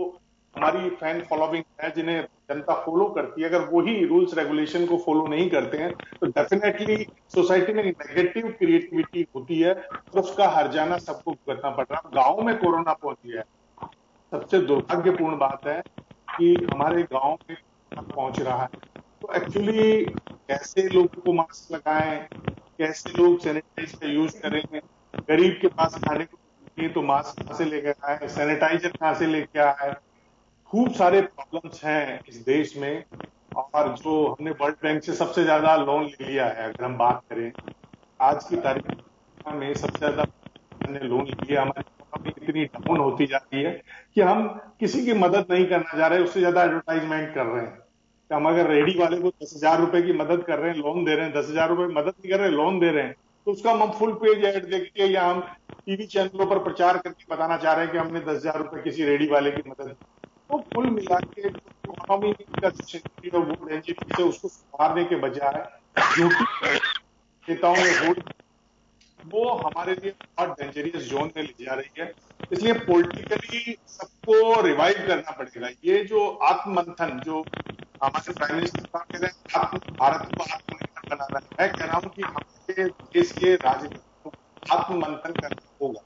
हमारी फैन फॉलोइंग है, जिन्हें जनता फॉलो करती है, अगर वही रूल्स रेगुलेशन को फॉलो नहीं करते हैं तो डेफिनेटली सोसाइटी में नेगेटिव क्रिएटिविटी होती है और उसका हर्जाना सबको भुगतना पड़ रहा है। गांव में कोरोना पहुंच गया है। सबसे दुर्भाग्यपूर्ण बात है कि हमारे गांव में पहुंच रहा है। तो एक्चुअली कैसे लोगों को मास्क लगाएं, कैसे लोग सैनिटाइजर का यूज करेंगे, गरीब के पास खाने को नहीं तो मास्क कहां से लेकर आए, सैनिटाइजर कहां से लेके आए। खूब सारे प्रॉब्लम्स हैं इस देश में। और जो हमने वर्ल्ड बैंक से सबसे ज्यादा लोन ले लिया है, अगर हम बात करें आज की तारीख में सबसे ज्यादा हमने लोन लिया, हमारी इकोनॉमी इतनी डाउन होती जाती है कि हम किसी की मदद नहीं करना चाह रहे, उससे ज्यादा एडवर्टाइजमेंट कर रहे हैं। हम अगर रेडी वाले को 10,000 रुपए की मदद कर रहे हैं, लोन दे रहे हैं, 10,000 रुपए मदद नहीं कर रहे हैं, लोन दे रहे हैं, तो उसका हम फुल पेज ऐड देखिए या हम टीवी चैनलों पर प्रचार करके बताना चाह रहे हैं कि हमने 10,000 रुपए किसी रेडी वाले की मदद। तो कुल मिला के इकोनॉमी का जो वो रेंजिंग से उसको सुधारने के बजाय झूठी नेताओं ने वोट वो हमारे लिए बहुत डेंजरियस जोन में ले जा रही है। इसलिए पॉलिटिकली सबको रिवाइव करना पड़ेगा। ये जो आत्ममंथन जो हमारे प्राइम मिनिस्टर साहब कह रहे हैं भारत को आत्मनिर्भर बनाना है, मैं कह रहा हूं कि हमारे देश के राजनीति को आत्ममंथन करना होगा।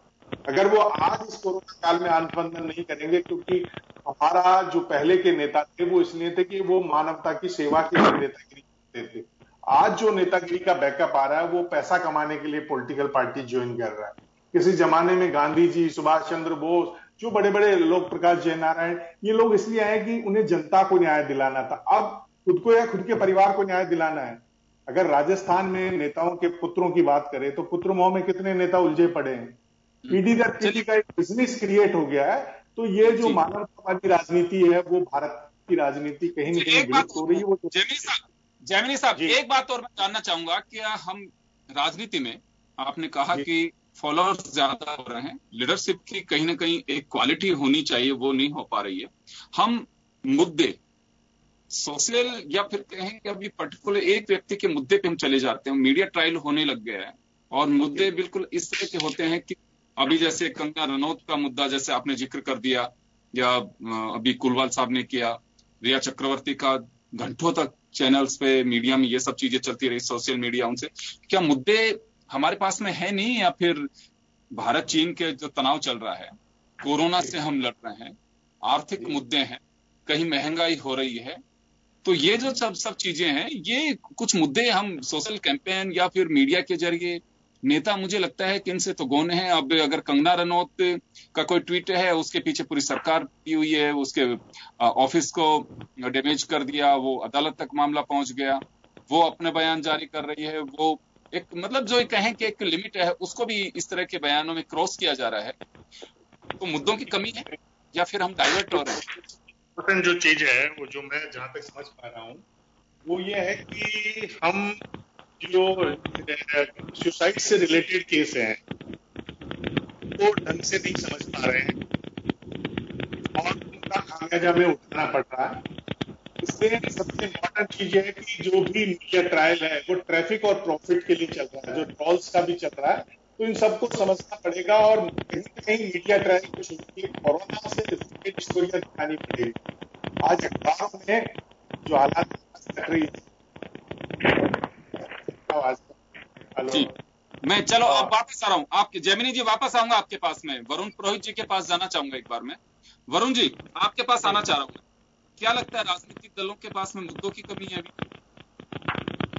अगर वो आज इस कोरोना काल में आत्ममंथन नहीं करेंगे, क्योंकि हमारा जो पहले के नेता थे वो इसलिए थे कि वो मानवता की सेवा के लिए नेतागिरी करते थे। आज जो नेतागिरी का बैकअप आ रहा है वो पैसा कमाने के लिए पॉलिटिकल पार्टी ज्वाइन कर रहा है। किसी जमाने में गांधी जी, सुभाष चंद्र बोस, जो बड़े बड़े लोग, प्रकाश जयनारायण, ये लोग इसलिए आए कि उन्हें जनता को न्याय दिलाना था। अब खुद को या खुद के परिवार को न्याय दिलाना है। अगर राजस्थान में नेताओं के पुत्रों की बात करें तो पुत्र मोह में कितने नेता उलझे पड़े हैं। पीढ़ी दर पीढ़ी का एक बिजनेस क्रिएट हो गया है। तो ये जो मानवतावादी राजनीति है वो भारत की राजनीति कहीं ना कहीं विलुप्त हो रही है। वो जैमिनी साहब एक बात और मैं जानना चाहूंगा कि हम राजनीति में आपने कहा कि फॉलोअर्स ज्यादा हो रहे हैं, लीडरशिप की कहीं ना कहीं एक क्वालिटी होनी चाहिए, वो नहीं हो पा रही है। हम मुद्दे सोशल या फिर कहें कि अभी पर्टिकुलर एक व्यक्ति के मुद्दे पे हम चले जाते हैं, मीडिया ट्रायल होने लग गया है और मुद्दे बिल्कुल इस तरह के होते हैं कि अभी जैसे कंगना रनौत का मुद्दा जैसे आपने जिक्र कर दिया, या अभी कुलवाल साहब ने किया, रिया चक्रवर्ती का घंटों तक चैनल्स पे मीडिया में ये सब चीजें चलती रही, सोशल मीडिया, उनसे क्या मुद्दे हमारे पास में है नहीं, या फिर भारत चीन के जो तनाव चल रहा है, कोरोना से हम लड़ रहे हैं, आर्थिक मुद्दे हैं, कहीं महंगाई हो रही है, तो ये जो सब चीजें हैं, ये कुछ मुद्दे हम सोशल कैंपेन या फिर मीडिया के जरिए नेता मुझे लगता है कि इनसे तो गौण है। अब अगर कंगना रनौत का कोई ट्वीट है, उसके पीछे पूरी सरकार की हुई है, उसके ऑफिस को डैमेज कर दिया, वो अदालत तक मामला पहुंच गया, वो अपने बयान जारी कर रही है, वो एक मतलब जो कहें कि एक लिमिट है उसको भी इस तरह के बयानों में क्रॉस किया जा रहा है। तो मुद्दों की कमी है या फिर हम डाइवर्ट हो रहे हैं? जो चीज है वो जो मैं जहां तक समझ पा रहा हूँ वो ये है कि हम जो सुसाइड से रिलेटेड केस हैं वो ढंग से नहीं समझ पा रहे हैं और उनका खामियाजा में उठाना पड़ रहा है। इसमें सबसे इम्पोर्टेंट चीज है कि जो भी मीडिया ट्रायल है वो ट्रैफिक और प्रॉफिट के लिए चल रहा है, जो ट्रॉल्स का भी चल रहा है, तो इन सबको समझना पड़ेगा और कहीं ना कहीं मीडिया ट्रायल को छोड़ के कोरोना से रिलेटेड स्टोरियां दिखानी पड़ेगी। आज अखबारों में जो हालात घट रही है, जी मैं चलो अब वापस आ रहा हूँ आपके जैमिनी जी, वापस आऊंगा आपके पास में। वरुण पुरोहित जी के पास जाना चाहूंगा एक बार मैं। वरुण जी आपके पास आना चाह रहा हूँ। क्या लगता है राजनीतिक दलों के पास में मुद्दों की कमी है अभी?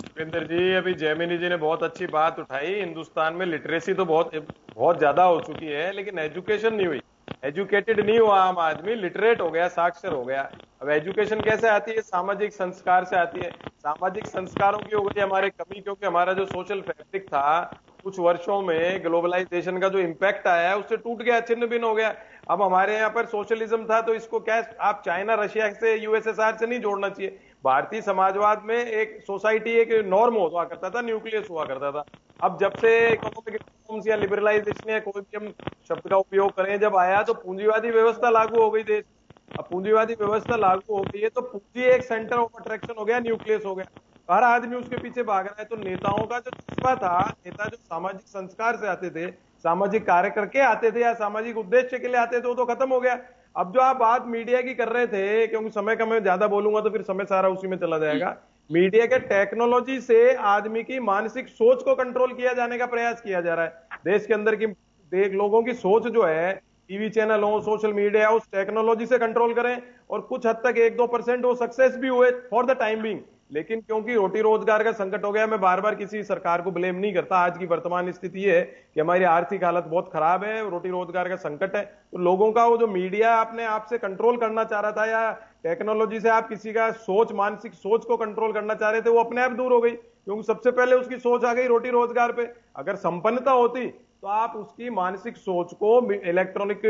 भूपेंद्र जी, अभी जैमिनी जी ने बहुत अच्छी बात उठाई। हिंदुस्तान में लिटरेसी तो बहुत ज्यादा हो चुकी है, लेकिन एजुकेशन नहीं हुई। एजुकेटेड नहीं हुआ आम आदमी, लिटरेट हो गया, साक्षर हो गया। अब एजुकेशन कैसे आती है? सामाजिक संस्कार से आती है। सामाजिक संस्कारों की हो गई हमारे कमी, क्योंकि हमारा जो सोशल फैब्रिक था कुछ वर्षों में ग्लोबलाइजेशन का जो इम्पैक्ट आया है उससे टूट गया, छिन्न भिन्न हो गया। अब हमारे यहाँ पर सोशलिज्म था तो इसको क्या आप चाइना रशिया से यूएसएसआर से नहीं जोड़ना चाहिए। भारतीय समाजवाद में एक सोसाइटी एक नॉर्म हुआ करता था, न्यूक्लियस हुआ करता था। अब जब से इकोनॉमिक रिफॉर्म्स या लिबरलाइजेशन या कोई भी हम शब्द का उपयोग करें जब आया तो पूंजीवादी व्यवस्था लागू हो गई देश। अब पूंजीवादी व्यवस्था लागू हो गई है तो पूंजी एक सेंटर ऑफ अट्रैक्शन हो गया, न्यूक्लियस हो गया, हर आदमी उसके पीछे भाग रहा है। तो नेताओं का जो जज्बा था, नेता जो सामाजिक संस्कार से आते थे, सामाजिक कार्य करके आते थे या सामाजिक उद्देश्य के लिए आते थे, वो तो खत्म हो गया। अब जो आप बात मीडिया की कर रहे थे, क्योंकि समय का मैं ज्यादा बोलूंगा तो फिर समय सारा उसी में चला जाएगा। मीडिया के टेक्नोलॉजी से आदमी की मानसिक सोच को कंट्रोल किया जाने का प्रयास किया जा रहा है। देश के अंदर की लोगों की सोच जो है, टीवी चैनल हो, सोशल मीडिया, उस टेक्नोलॉजी से कंट्रोल करें। और कुछ हद तक 1-2% वो सक्सेस भी हुए फॉर द टाइम बिंग, लेकिन क्योंकि रोटी रोजगार का संकट हो गया, मैं बार बार किसी सरकार को ब्लेम नहीं करता। आज की वर्तमान स्थिति है कि हमारी आर्थिक हालत बहुत खराब है, रोटी रोजगार का संकट है। तो लोगों का वो जो मीडिया अपने आप से कंट्रोल करना चाह रहा था या टेक्नोलॉजी से आप किसी का सोच, मानसिक सोच को कंट्रोल करना चाह रहे थे, वो अपने आप दूर हो गई, क्योंकि सबसे पहले उसकी सोच आ गई रोटी रोजगार पे। अगर संपन्नता होती तो आप उसकी मानसिक सोच को इलेक्ट्रॉनिक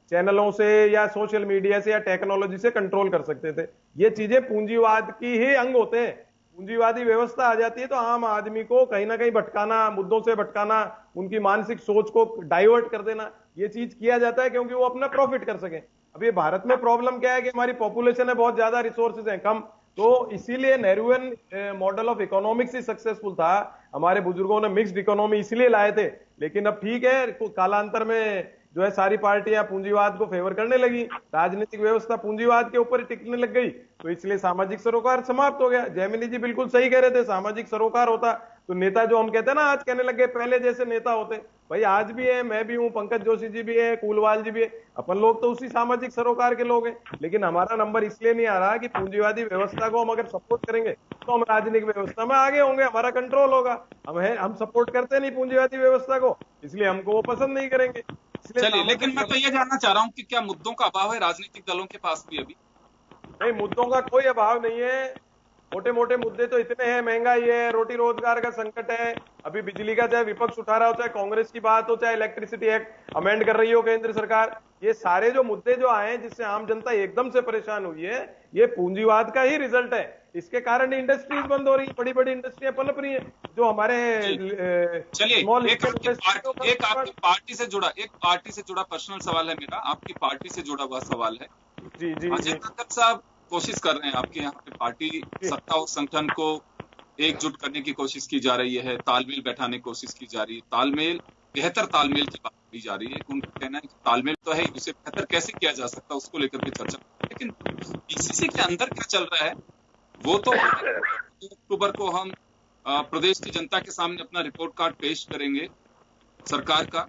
चैनलों से या सोशल मीडिया से या टेक्नोलॉजी से कंट्रोल कर सकते थे। ये चीजें पूंजीवाद की ही अंग होते हैं। पूंजीवादी व्यवस्था आ जाती है तो आम आदमी को कहीं ना कहीं भटकाना, मुद्दों से भटकाना, उनकी मानसिक सोच को डाइवर्ट कर देना, ये चीज किया जाता है क्योंकि वो अपना प्रॉफिट कर सके। अब ये भारत में प्रॉब्लम क्या है कि हमारी पॉपुलेशन है बहुत ज्यादा, रिसोर्सेज हैं कम, तो इसीलिए Nehruvian model of economics he successful था। हमारे बुजुर्गों ने मिक्स्ड इकोनॉमी इसलिए लाए थे। लेकिन अब ठीक है, कालांतर में जो है सारी पार्टियां पूंजीवाद को फेवर करने लगी, राजनीतिक व्यवस्था पूंजीवाद के ऊपर टिकने लग गई, तो इसलिए सामाजिक सरोकार समाप्त हो गया। जैमिनी जी बिल्कुल सही कह रहे थे, सामाजिक सरोकार होता तो नेता जो हम कहते हैं ना आज कहने लगे पहले जैसे नेता होते, भाई आज भी है, मैं भी हूं, पंकज जोशी जी भी है, कुलवाल जी भी है, अपन लोग तो उसी सामाजिक सरोकार के लोग हैं। लेकिन हमारा नंबर इसलिए नहीं आ रहा कि पूंजीवादी व्यवस्था को हम अगर सपोर्ट करेंगे तो हम राजनीतिक व्यवस्था में आगे होंगे, हमारा कंट्रोल होगा। हम सपोर्ट करते नहीं पूंजीवादी व्यवस्था को, इसलिए हमको वो पसंद नहीं करेंगे। चलिए, लेकिन मैं तो ये जानना चाह रहा हूँ कि क्या मुद्दों का अभाव है राजनीतिक दलों के पास भी अभी? नहीं, मुद्दों का कोई अभाव नहीं है। मोटे मोटे मुद्दे तो इतने हैं, महंगाई है, रोटी रोजगार का संकट है, अभी बिजली का चाहे विपक्ष उठा रहा हो, चाहे कांग्रेस की बात हो, चाहे इलेक्ट्रिसिटी एक्ट अमेंड कर रही हो केंद्र सरकार, ये सारे जो मुद्दे जो आए जिससे आम जनता एकदम से परेशान हुई है, ये पूंजीवाद का ही रिजल्ट है। इसके कारण इंडस्ट्रीज बंद हो रही है, बड़ी बड़ी इंडस्ट्रियां पनप रही है जो हमारे चलिए एक आपकी पार्टी से जुड़ा पर्सनल सवाल है मेरा, आपकी पार्टी से जुड़ा हुआ सवाल है। जी जी अजय काकड़ साहब कोशिश कर रहे हैं, आपके यहाँ पे पार्टी सत्ता और संगठन को एकजुट करने की कोशिश की जा रही है, तालमेल बैठाने की कोशिश की जा रही है, तालमेल, बेहतर तालमेल की बात की जा रही है। उनका कहना है कि तालमेल तो है, उसे बेहतर कैसे किया जा सकता है उसको लेकर के चर्चा। लेकिन पीसीसी के अंदर क्या चल रहा है वो तो अक्टूबर को हम प्रदेश की जनता के सामने अपना रिपोर्ट कार्ड पेश करेंगे सरकार का,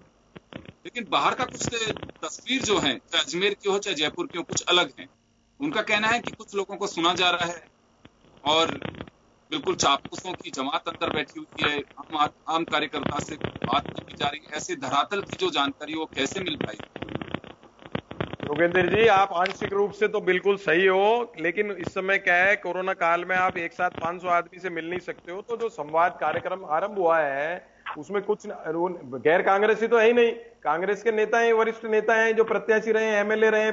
लेकिन बाहर का कुछ तस्वीर जो है, चाहे अजमेर की हो चाहे जयपुर की हो, कुछ अलग है। उनका कहना है कि कुछ लोगों को सुना जा रहा है और बिल्कुल चापलूसों की जमात अंदर बैठी हुई है, आम कार्यकर्ता से बात नहीं की जा रही, ऐसे धरातल की जो जानकारी वो कैसे मिल पाई? योगेंद्र जी, आप आंशिक रूप से तो बिल्कुल सही हो, लेकिन इस समय क्या है, कोरोना काल में आप एक साथ 500 आदमी से मिल नहीं सकते हो, तो जो संवाद कार्यक्रम आरंभ हुआ है उसमें कुछ गैर कांग्रेसी तो है ही नहीं, कांग्रेस के नेता हैं, वरिष्ठ नेता हैं, जो प्रत्याशी रहे, एमएलए रहे,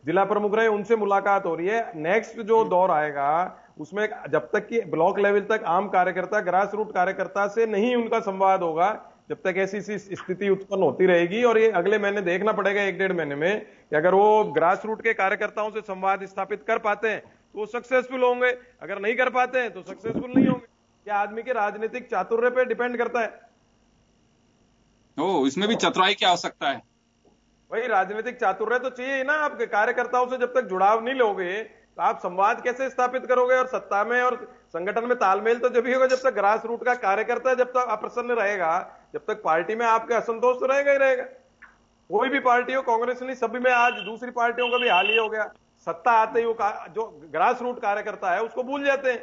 जिला प्रमुख रहे, उनसे मुलाकात हो रही है। नेक्स्ट जो दौर आएगा उसमें जब तक कि ब्लॉक लेवल तक आम कार्यकर्ता, ग्रास रूट कार्यकर्ता से नहीं उनका संवाद होगा, जब तक ऐसी स्थिति उत्पन्न होती रहेगी। और ये अगले महीने देखना पड़ेगा, 1-1.5 महीने में, कि अगर वो ग्रास रूट के कार्यकर्ताओं से संवाद स्थापित कर पाते हैं तो वो सक्सेसफुल होंगे, अगर नहीं कर पाते हैं तो सक्सेसफुल नहीं होंगे। यह आदमी के राजनीतिक चातुर्य पे डिपेंड करता है। इसमें भी चतुराई की आवश्यकता है। वही राजनीतिक चातुर्य तो चाहिए ना। आप कार्यकर्ताओं से जब तक जुड़ाव नहीं लोगे तो आप संवाद कैसे स्थापित करोगे? और सत्ता में और संगठन में तालमेल तो जब ही होगा जब तक ग्रास रूट का कार्यकर्ता जब तक अप्रसन्न रहेगा, जब तक पार्टी में आपके असंतोष तो रहेगा ही रहेगा। कोई भी पार्टी हो, कांग्रेस नहीं, सभी में आज दूसरी पार्टियों का भी हाल ही हो गया। सत्ता आते ही जो ग्रास रूट कार्यकर्ता है उसको भूल जाते हैं।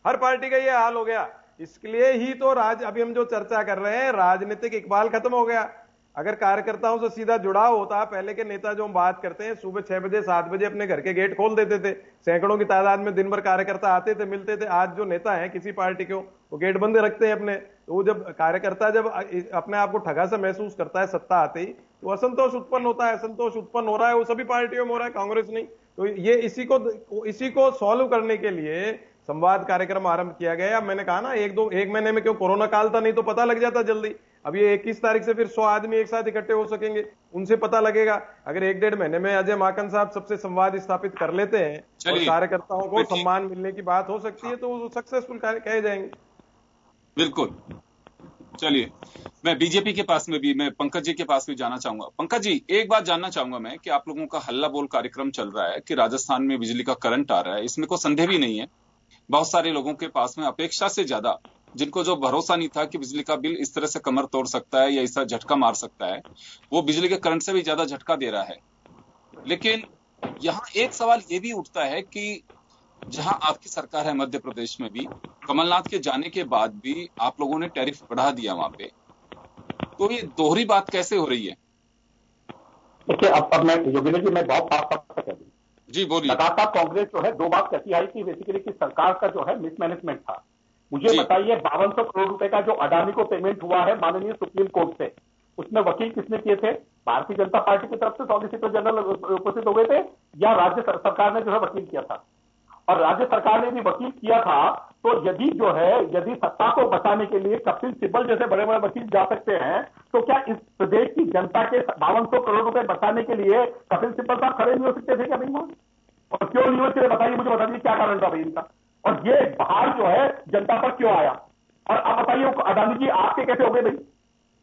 हर पार्टी का ये हाल हो गया। इसके लिए ही तो अभी हम जो चर्चा कर रहे हैं, राजनीतिक इकबाल खत्म हो गया। अगर कार्यकर्ताओं से सीधा जुड़ाव होता, पहले के नेता जो हम बात करते हैं, सुबह 6 बजे 7 बजे अपने घर के गेट खोल देते थे, सैकड़ों की तादाद में दिन भर कार्यकर्ता आते थे, मिलते थे। आज जो नेता है किसी पार्टी के, वो गेट बंद रखते हैं अपने। तो वो जब कार्यकर्ता जब अपने आप को ठगा सा महसूस करता है सत्ता आते ही, तो असंतोष उत्पन्न होता है। असंतोष उत्पन्न हो रहा है वो सभी पार्टियों में हो रहा है, कांग्रेस नहीं। तो ये इसी को सॉल्व करने के लिए संवाद कार्यक्रम आरंभ किया गया। मैंने कहा ना, 1 महीने में, क्यों कोरोना काल था, नहीं तो पता लग जाता जल्दी। अब ये 21 तारीख से फिर 100 आदमी एक साथ इकट्ठे हो सकेंगे, उनसे पता लगेगा। अगर 1-1.5 महीने में अजय माकन साहब सबसे संवाद स्थापित कर लेते हैं और कार्यकर्ताओं को सम्मान मिलने की बात हो सकती है, तो वो सक्सेसफुल कहे जाएंगे। बिल्कुल। चलिए, मैं बीजेपी के पास में भी, मैं पंकज जी के पास भी जाना चाहूंगा। पंकज जी, एक बात जानना चाहूंगा मैं कि आप लोगों का हल्ला बोल कार्यक्रम चल रहा है कि राजस्थान में बिजली का करंट आ रहा है, इसमें कोई संदेह भी नहीं है। बहुत सारे लोगों के पास में अपेक्षा से ज्यादा, जिनको जो भरोसा नहीं था कि बिजली का बिल इस तरह से कमर तोड़ सकता है या इस तरह झटका मार सकता है, वो बिजली के करंट से भी ज्यादा झटका दे रहा है। लेकिन यहाँ एक सवाल ये भी उठता है कि जहां आपकी सरकार है मध्य प्रदेश में भी, कमलनाथ के जाने के बाद भी आप लोगों ने टैरिफ बढ़ा दिया वहां पे, तो ये दोहरी बात कैसे हो रही है? देखिए, अब मैं योगेंद्र जी, मैं बहुत साफ कह दूं जी, बोलिए। लगातार कांग्रेस जो है 2 बात कहती आई कि बेसिकली कि सरकार का जो है मिसमैनेजमेंट था। मुझे बताइए, 5200 करोड़ रुपए का जो अडानी को पेमेंट हुआ है माननीय सुप्रीम कोर्ट से, उसमें वकील किसने किए थे? भारतीय जनता पार्टी की तरफ से सॉलिसिटर जनरल उपस्थित हो गए थे या राज्य सरकार ने जो है वकील किया था? और राज्य सरकार ने भी वकील किया था, तो यदि सत्ता को बचाने के लिए कपिल सिब्बल जैसे बड़े बड़े वकील जा सकते हैं, तो क्या इस प्रदेश की जनता के 5200 करोड़ रुपए बचाने के लिए कपिल सिब्बल साहब खड़े नहीं हो सकते थे क्या भाई वहां? और क्यों नहीं हो सकते? बताइए, मुझे बताइए क्या कारण था भाई इनका? और ये भार जो है जनता पर क्यों आया? और अब बताइए, अडानी जी आपके कैसे हो गए भाई?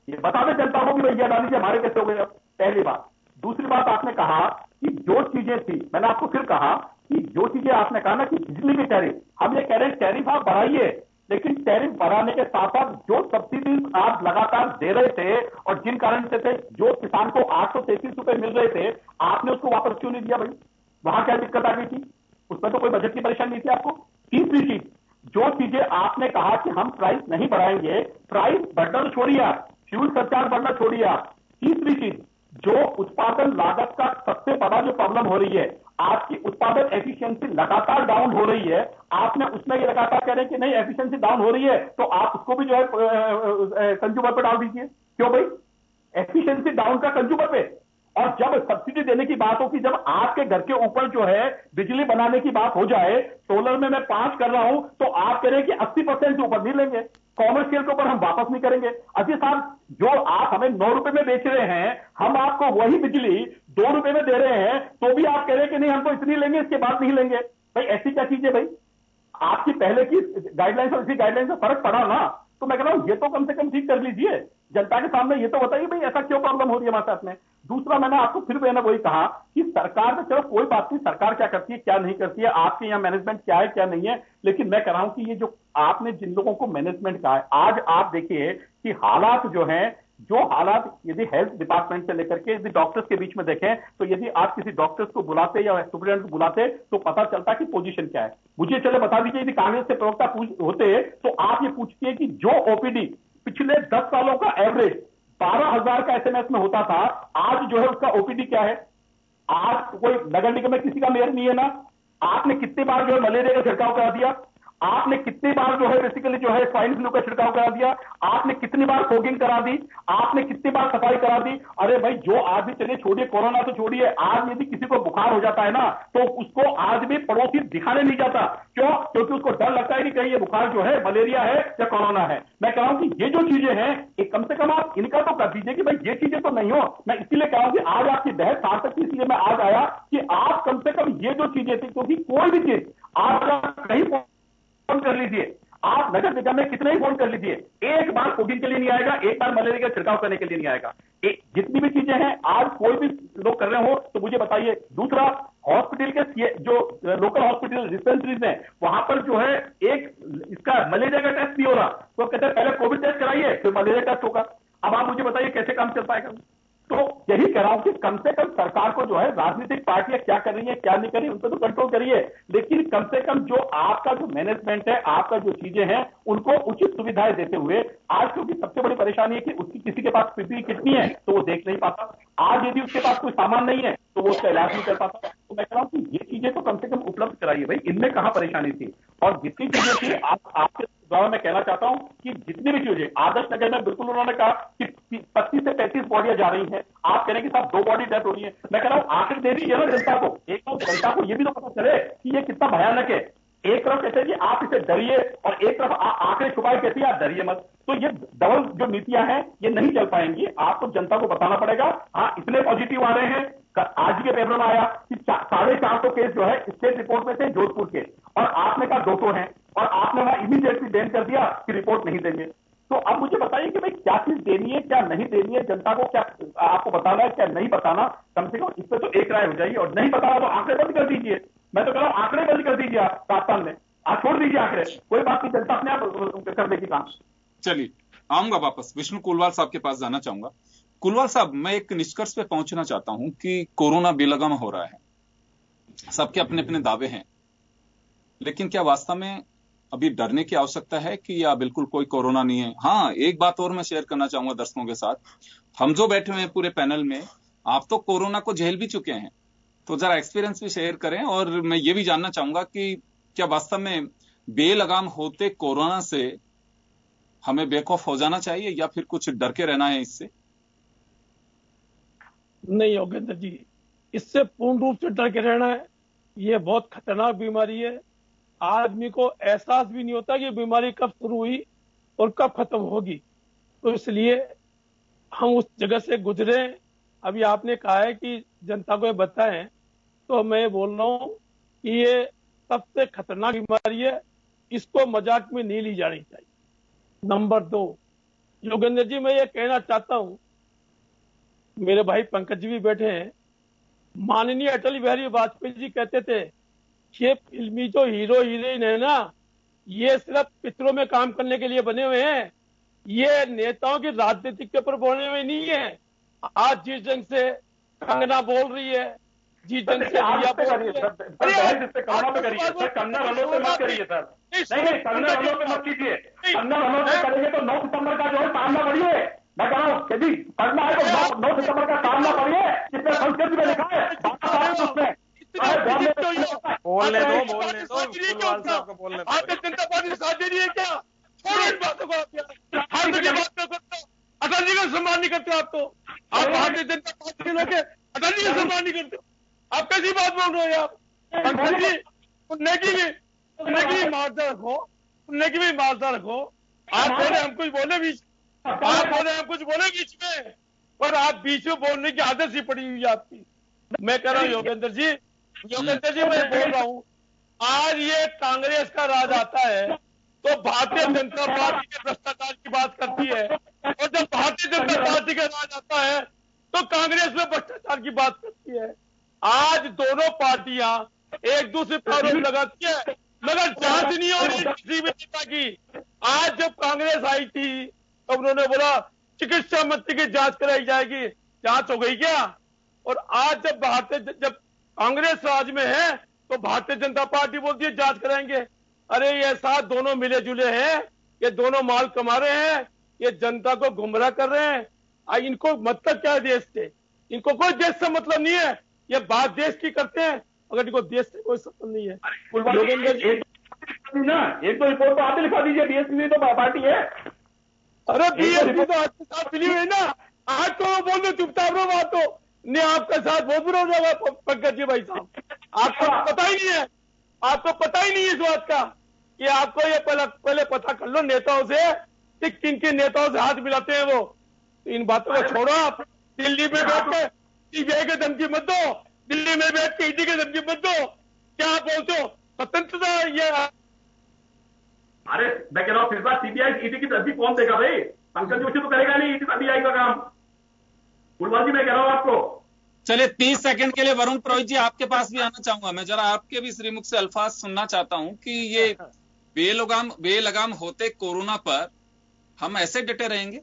ये बता दें जनता को कि भाई अडानी जी हमारे कैसे हो गए? पहली बात। दूसरी बात, आपने कहा कि जो चीजें थी, मैंने आपको फिर कहा कि जो चीजें आपने कहा ना कि बिजली के टैरिफ, हम ये कह रहे हैं टैरिफ आप बढ़ाइए, लेकिन टैरिफ बढ़ाने के साथ साथ जो सब्सिडी आप लगातार दे रहे थे और जिन कारण से थे, जो किसान को 833 रुपए मिल रहे थे, आपने उसको वापस क्यों नहीं दिया भाई? वहां क्या दिक्कत आ गई थी? उसमें तो कोई बजट की परेशानी नहीं थी आपको। तीसरी चीज, जो चीजें आपने कहा कि हम प्राइस नहीं बढ़ाएंगे, प्राइस बढ़ना तो छोड़िए आप, फ्यूल सरचार्ज बढ़ना छोड़िए आप। तीसरी चीज, जो उत्पादन लागत का सबसे बड़ा जो प्रॉब्लम हो रही है, आपकी उत्पादन एफिशिएंसी लगातार डाउन हो रही है। आपने उसमें ये लगातार कह रहे हैं कि नहीं एफिशिएंसी डाउन हो रही है, तो आप उसको भी जो है कंज्यूमर पे डाल दीजिए। क्यों भाई? एफिशिएंसी डाउन का कंज्यूमर पे। और जब सब्सिडी देने की बात हो कि जब आपके घर के ऊपर जो है बिजली बनाने की बात हो जाए, सोलर में मैं 5 कर रहा हूं, तो आप कह रहे हैं कि 80% से ऊपर नहीं लेंगे, कॉमर्शियल के ऊपर हम वापस नहीं करेंगे। अजय साहब, जो आप हमें 9 रुपए में बेच रहे हैं, हम आपको वही बिजली 2 रुपए में दे रहे हैं, तो भी आप कह रहे हैं कि नहीं हमको इतनी लेंगे, इसके बाद नहीं लेंगे। भाई ऐसी क्या चीज है भाई? आपकी पहले की गाइडलाइंस और इसी गाइडलाइंस में फर्क पड़ा ना, तो मैं कह रहा हूं ये तो कम से कम ठीक कर लीजिए जनता के सामने। ये तो बताइए भाई ऐसा क्यों प्रॉब्लम हो रही है हमारे साथ में। दूसरा, मैंने आपको फिर मैंने वही कहा कि सरकार में, चलो कोई बात नहीं, सरकार क्या करती है क्या नहीं करती है, आपके यहाँ मैनेजमेंट क्या है क्या नहीं है, लेकिन मैं कह रहा हूं कि ये जो आपने जिन लोगों को मैनेजमेंट कहा है, आज आप देखिए कि हालात जो हैं जो हालात यदि हेल्थ डिपार्टमेंट से लेकर के यदि डॉक्टर्स के बीच में देखें तो यदि आप किसी डॉक्टर्स को बुलाते या सुप्रीडेंट को बुलाते तो पता चलता कि पोजीशन क्या है। मुझे चले बता दीजिए, यदि कांग्रेस के प्रवक्ता होते तो आप ये पूछते कि जो ओपीडी पिछले 10 सालों का एवरेज 12,000 का एसएमएस में होता था, आज जो है उसका ओपीडी क्या है? आज कोई नगर निगम में किसी का मेयर नहीं है ना। आपने कितनी बार जो है मलेरिया का छिड़काव करा दिया, आपने कितनी बार जो है बेसिकली जो है स्वाइन फ्लू का छिड़काव करा दिया, आपने कितनी बार फोगिंग करा दी, आपने कितनी बार सफाई करा दी। अरे भाई, जो आज भी चलिए छोड़िए कोरोना तो छोड़िए, आज यदि किसी को बुखार हो जाता है ना तो उसको आज भी पड़ोसी दिखाने नहीं जाता। क्यों? क्योंकि उसको डर लगता है कि कहीं ये बुखार जो है मलेरिया है या कोरोना है। मैं कह रहा हूं कि ये जो चीजें हैं ये कम से कम आप इनका तो कर दीजिए कि भाई ये चीजें तो नहीं हो। मैं इसीलिए कह रहा हूं कि आज आपकी बहस सार्थक थी, इसलिए मैं आज आया कि आप कम से कम ये जो चीजें थी, क्योंकि कोई भी चीज आप कहीं फोन कर लीजिए, आप नगर निगम में कितने ही फोन कर लीजिए, एक बार फोगिंग के लिए नहीं आएगा, एक बार मलेरिया का छिड़काव करने के लिए नहीं आएगा। जितनी भी चीजें हैं आज कोई भी लोग कर रहे हो तो मुझे बताइए। दूसरा, हॉस्पिटल के जो लोकल हॉस्पिटल डिस्पेंसरीज हैं वहां पर जो है एक इसका मलेरिया का टेस्ट नहीं हो रहा, तो कहते हैं पहले कोविड टेस्ट कराइए फिर मलेरिया टेस्ट होगा। अब आप मुझे बताइए कैसे काम चल पाएगा? तो यही कह रहा हूं कि कम से कम सरकार को जो है राजनीतिक पार्टियां क्या कर रही है क्या नहीं कर रही उन पर तो कंट्रोल करिए, लेकिन कम से कम जो आपका जो मैनेजमेंट है, आपका जो चीजें हैं उनको उचित सुविधाएं देते हुए। आज क्योंकि सबसे बड़ी परेशानी है कि उसकी किसी के पास पीपीई किट नहीं है तो वो देख नहीं पाता, आज यदि उसके पास कोई सामान नहीं है तो वो उसका इलाज नहीं कर पाता। तो मैं कह रहा हूं कि ये चीजें तो कम से कम उपलब्ध कराइए भाई, इनमें कहां परेशानी थी। और जितनी चीजें थी आपके द्वारा मैं कहना चाहता हूं कि जितनी भी चीजें आदर्श नगर में बिल्कुल उन्होंने कहा कि 25 से 35 बॉडियां जा रही हैं, आप कह रहे हैं कि साहब 2 बॉडी डेथ हो रही है। मैं कह रहा हूं आखिर दे दीजिए ना जनता को, एक तो जनता को ये भी तो पता चले कि ये कितना भयानक है। एक तरफ कहते हैं कि आप इसे डरिए और एक तरफ आंकड़े छुपाए कहते हैं आप डरिए मत। तो ये डबल जो नीतियां हैं ये नहीं चल पाएंगी, आपको जनता को बताना पड़ेगा। हाँ, इतने पॉजिटिव आ रहे हैं, आज के पेपर में आया कि 450 केस जो है स्टेट रिपोर्ट में थे जोधपुर के, और आपने कहा 200 हैं और आपने वहां इमीडिएटली बैन कर दिया कि रिपोर्ट नहीं देंगे। तो अब मुझे बताइए कि भाई क्या चीज देनी है क्या नहीं देनी है, जनता को क्या आपको बताना है क्या नहीं बताना। कम से कम इस पर तो एक राय हो जाइए, और नहीं बताना तो आंकड़े बंद कर दीजिए। मैं तो कह रहा हूं आंकड़े बंद कर दीजिए, आप पाकिस्तान में आप छोड़ दीजिए आंकड़े, कोई बात नहीं, जनता अपने आप कर देगी काम। चलिए आऊंगा वापस, विष्णु कुलवाल साहब के पास जाना चाहूंगा। कुलवाल साहब, मैं एक निष्कर्ष पे पहुंचना चाहता हूं कि कोरोना बेलगाम हो रहा है, सबके अपने अपने दावे हैं, लेकिन क्या वास्तव में अभी डरने की आवश्यकता है कि या बिल्कुल कोई कोरोना नहीं है? हाँ, एक बात और मैं शेयर करना चाहूंगा दर्शकों के साथ। हम जो बैठे हुए हैं पूरे पैनल में, आप तो कोरोना को झेल भी चुके हैं, तो जरा एक्सपीरियंस भी शेयर करें। और मैं ये भी जानना चाहूंगा कि क्या वास्तव में बेलगाम होते कोरोना से हमें बेखौफ हो जाना चाहिए या फिर कुछ डर के रहना है इससे? नहीं योगेंद्र जी, इससे पूर्ण रूप से डर के रहना है। ये बहुत खतरनाक बीमारी है, आदमी को एहसास भी नहीं होता कि बीमारी कब शुरू हुई और कब खत्म होगी। तो इसलिए हम उस जगह से गुजरे। अभी आपने कहा है कि जनता को ये बताएं, तो मैं बोल रहा हूं कि ये सबसे खतरनाक बीमारी है, इसको मजाक में नहीं ली जानी चाहिए। नंबर 2, योगेंद्र जी मैं ये कहना चाहता हूं, मेरे भाई पंकज जी भी बैठे हैं, माननीय अटल बिहारी वाजपेयी जी कहते थे ये फिल्मी जो हीरो हीरोइन है ना, ये सिर्फ पिक्चरों में काम करने के लिए बने हुए हैं, ये नेताओं की राजनीति के ऊपर बोलने में नहीं है। आज जिस ढंग से कंगना बोल रही है, जिस ढंग से रिया बोल रही है, कंगना पे करिए सर, कंगना रनौत पे मत करिए सर, नहीं कंगना रनौत पे मत कीजिए। कंगना रनौत पे करेंगे तो 9 सितंबर का जो है सामना बढ़िए। मैं कह रहा हूँ यदि करना है तो 9 सितंबर का सामना बढ़िए, जिसमें संस्कृत में लिखा है उसमें बोलने दो कुलवाल साहब को बोलने दो। भारतीय जनता पार्टी साथ दे रही है क्या? छोड़ो इन बातों को। अटल जी का सम्मान नहीं करते आप, तो आप भारतीय जनता पार्टी के लोग अटल जी का सम्मान नहीं करते। आप कैसी बात बोल रहे हो आप? पंकज जी, उन्हें की भी मार्जा रखो, उन्हें की भी मार्जा रखो। आप बोले हम कुछ बोले बीच, आप बोले हम कुछ बोले बीच में, पर आप बीच में बोलने की आदत सी पड़ी हुई आपकी। मैं कह रहा हूँ योगेंद्र जी मैं बोल रहा हूँ, आज ये कांग्रेस का राज आता है तो भारतीय जनता पार्टी के भ्रष्टाचार की बात करती है, और जब भारतीय जनता पार्टी का राज आता है तो कांग्रेस में भ्रष्टाचार की बात करती है। आज दोनों पार्टियां एक दूसरे पर आरोप लगाती है, मगर जांच नहीं हो रही किसी भी नेता की। आज जब कांग्रेस आई थी तो उन्होंने बोला चिकित्सा मंत्री की जांच कराई जाएगी। जांच हो गई क्या? और आज जब कांग्रेस राज में है तो भारतीय जनता पार्टी बोलती है जांच कराएंगे। अरे ये साथ दोनों मिले जुले हैं, ये दोनों माल कमा रहे हैं, ये जनता को गुमराह कर रहे हैं। इनको मतलब क्या है देश से? इनको कोई देश से मतलब नहीं है, ये बात देश की करते हैं, अगर इनको देश से कोई मतलब नहीं है। एक तो रिपोर्ट तो आपने लिखा दीजिए, बीएसपी तो पार्टी है। अरे बीएसपी तो आपके साथ मिली हुई ना, आज तो बोल दो चुपचाप रहो, बात तो नहीं आपका साथ बहुत बुरा हो जाएगा पंकज जी भाई साहब। आपको पता ही नहीं है, आपको पता ही नहीं है इस बात का कि आपको ये पहले पता कर लो नेताओं से कि किन किन नेताओं से हाथ मिलाते हैं वो। तो इन बातों को छोड़ो, आप दिल्ली में बैठ के सीबीआई की धमकी मत दो, दिल्ली में बैठ के ईडी की धमकी मत दो। क्या आप बोलते हो स्वतंत्रता ये? अरे मैं कह रहा हूँ, फिर बात सीबीआई ईडी की धमकी कौन देगा भाई? पंकज जोशी तो करेगा नहीं ईडी सीबीआई का काम। फुलवाल जी मैं कह रहा हूँ आपको। चलिए 30 सेकंड के लिए वरुण पुरोहित जी आपके पास भी आना चाहूंगा। मैं जरा आपके भी श्रीमुख से अल्फाज सुनना चाहता हूं कि ये बेलगाम होते कोरोना पर हम ऐसे डटे रहेंगे?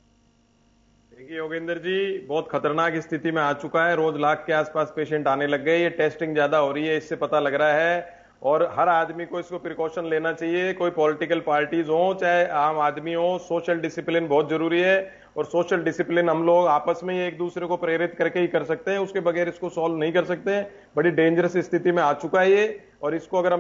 देखिए योगेंद्र जी, बहुत खतरनाक स्थिति में आ चुका है। रोज लाख के आसपास पेशेंट आने लग गए, ये टेस्टिंग ज्यादा हो रही है, इससे पता लग रहा है। और हर आदमी को इसको प्रिकॉशन लेना चाहिए, कोई पॉलिटिकल पार्टीज हो चाहे आम आदमी हो। सोशल डिसिप्लिन बहुत जरूरी है, और सोशल डिसिप्लिन हम लोग आपस में ही एक दूसरे को प्रेरित करके ही कर सकते हैं, उसके बगैर इसको सॉल्व नहीं कर सकते। बड़ी डेंजरस स्थिति में आ चुका है ये, और इसको अगर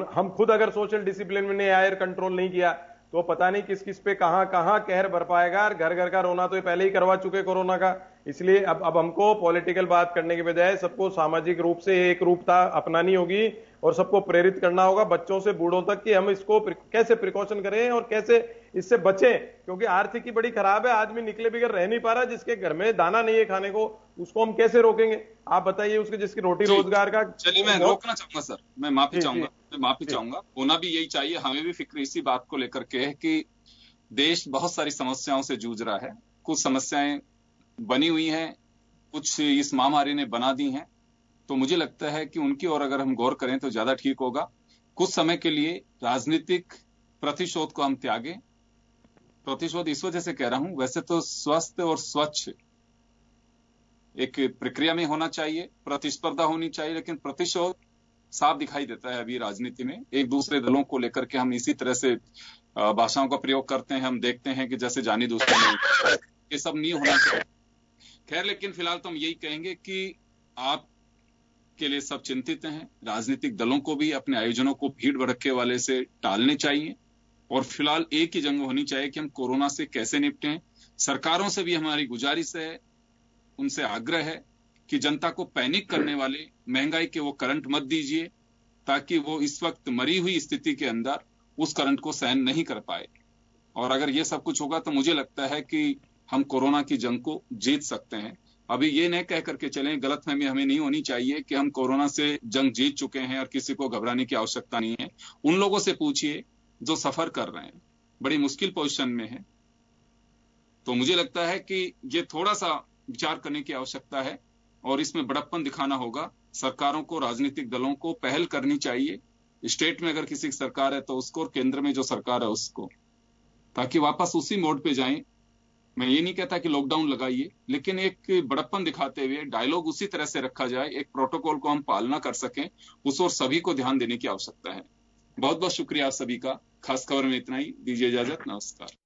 हम खुद अगर सोशल डिसिप्लिन में नहीं आए, कंट्रोल नहीं किया, तो पता नहीं किस किस पे कहां कहर भर पाएगा। घर घर का रोना तो ये पहले ही करवा चुके कोरोना का। इसलिए अब हमको पॉलिटिकल बात करने के बजाय सबको सामाजिक रूप से एक रूपता अपनानी होगी, और सबको प्रेरित करना होगा, बच्चों से बूढ़ों तक, कि हम इसको कैसे प्रिकॉशन करें और कैसे इससे बचें। क्योंकि आर्थिकी बड़ी खराब है, आदमी निकले बगैर रह नहीं पा रहा। जिसके घर में दाना नहीं है खाने को, उसको हम कैसे रोकेंगे? आप बताइए, उसके जिसकी रोटी रोजगार का। चलिए मैं रोकना चाहूंगा सर, मैं माफी चाहूंगा। होना भी यही चाहिए, हमें भी फिक्र इसी बात को लेकर के है कि देश बहुत सारी समस्याओं से जूझ रहा है। कुछ समस्याएं बनी हुई हैं, कुछ इस महामारी ने बना दी हैं, तो मुझे लगता है कि उनकी ओर अगर हम गौर करें तो ज्यादा ठीक होगा। कुछ समय के लिए राजनीतिक प्रतिशोध को हम त्यागें। प्रतिशोध इस वजह से कह रहा हूं, वैसे तो स्वस्थ और स्वच्छ एक प्रक्रिया में होना चाहिए, प्रतिस्पर्धा होनी चाहिए, लेकिन प्रतिशोध साफ दिखाई देता है अभी राजनीति में। एक दूसरे दलों को लेकर के हम इसी तरह से भाषाओं का प्रयोग करते हैं। हम देखते हैं कि जैसे जानी दुश्मनी, ये सब नहीं होना चाहिए। खैर, लेकिन फिलहाल तो हम यही कहेंगे कि आप के लिए सब चिंतित हैं। राजनीतिक दलों को भी अपने आयोजनों को भीड़ भड़के वाले से टालने चाहिए, और फिलहाल एक ही जंग होनी चाहिए कि हम कोरोना से कैसे निपटें। सरकारों से भी हमारी गुजारिश है, उनसे आग्रह है कि जनता को पैनिक करने वाले महंगाई के वो करंट मत दीजिए, ताकि वो इस वक्त मरी हुई स्थिति के अंदर उस करंट को सहन नहीं कर पाए। और अगर ये सब कुछ होगा तो मुझे लगता है कि हम कोरोना की जंग को जीत सकते हैं। अभी ये न कह करके चलें, गलतफहमी हमें नहीं होनी चाहिए कि हम कोरोना से जंग जीत चुके हैं और किसी को घबराने की आवश्यकता नहीं है। उन लोगों से पूछिए जो सफर कर रहे हैं, बड़ी मुश्किल पोजीशन में है। तो मुझे लगता है कि ये थोड़ा सा विचार करने की आवश्यकता है, और इसमें बड़प्पन दिखाना होगा। सरकारों को, राजनीतिक दलों को पहल करनी चाहिए। स्टेट में अगर किसी की सरकार है तो उसको, और केंद्र में जो सरकार है उसको, ताकि वापस उसी मोड पे जाएं। मैं ये नहीं कहता कि लॉकडाउन लगाइए, लेकिन एक बड़प्पन दिखाते हुए डायलॉग उसी तरह से रखा जाए, एक प्रोटोकॉल को हम पालना कर सकें, उस और सभी को ध्यान देने की आवश्यकता है। बहुत बहुत शुक्रिया आप सभी का। खास खबर में इतना ही, दीजिए इजाजत, नमस्कार।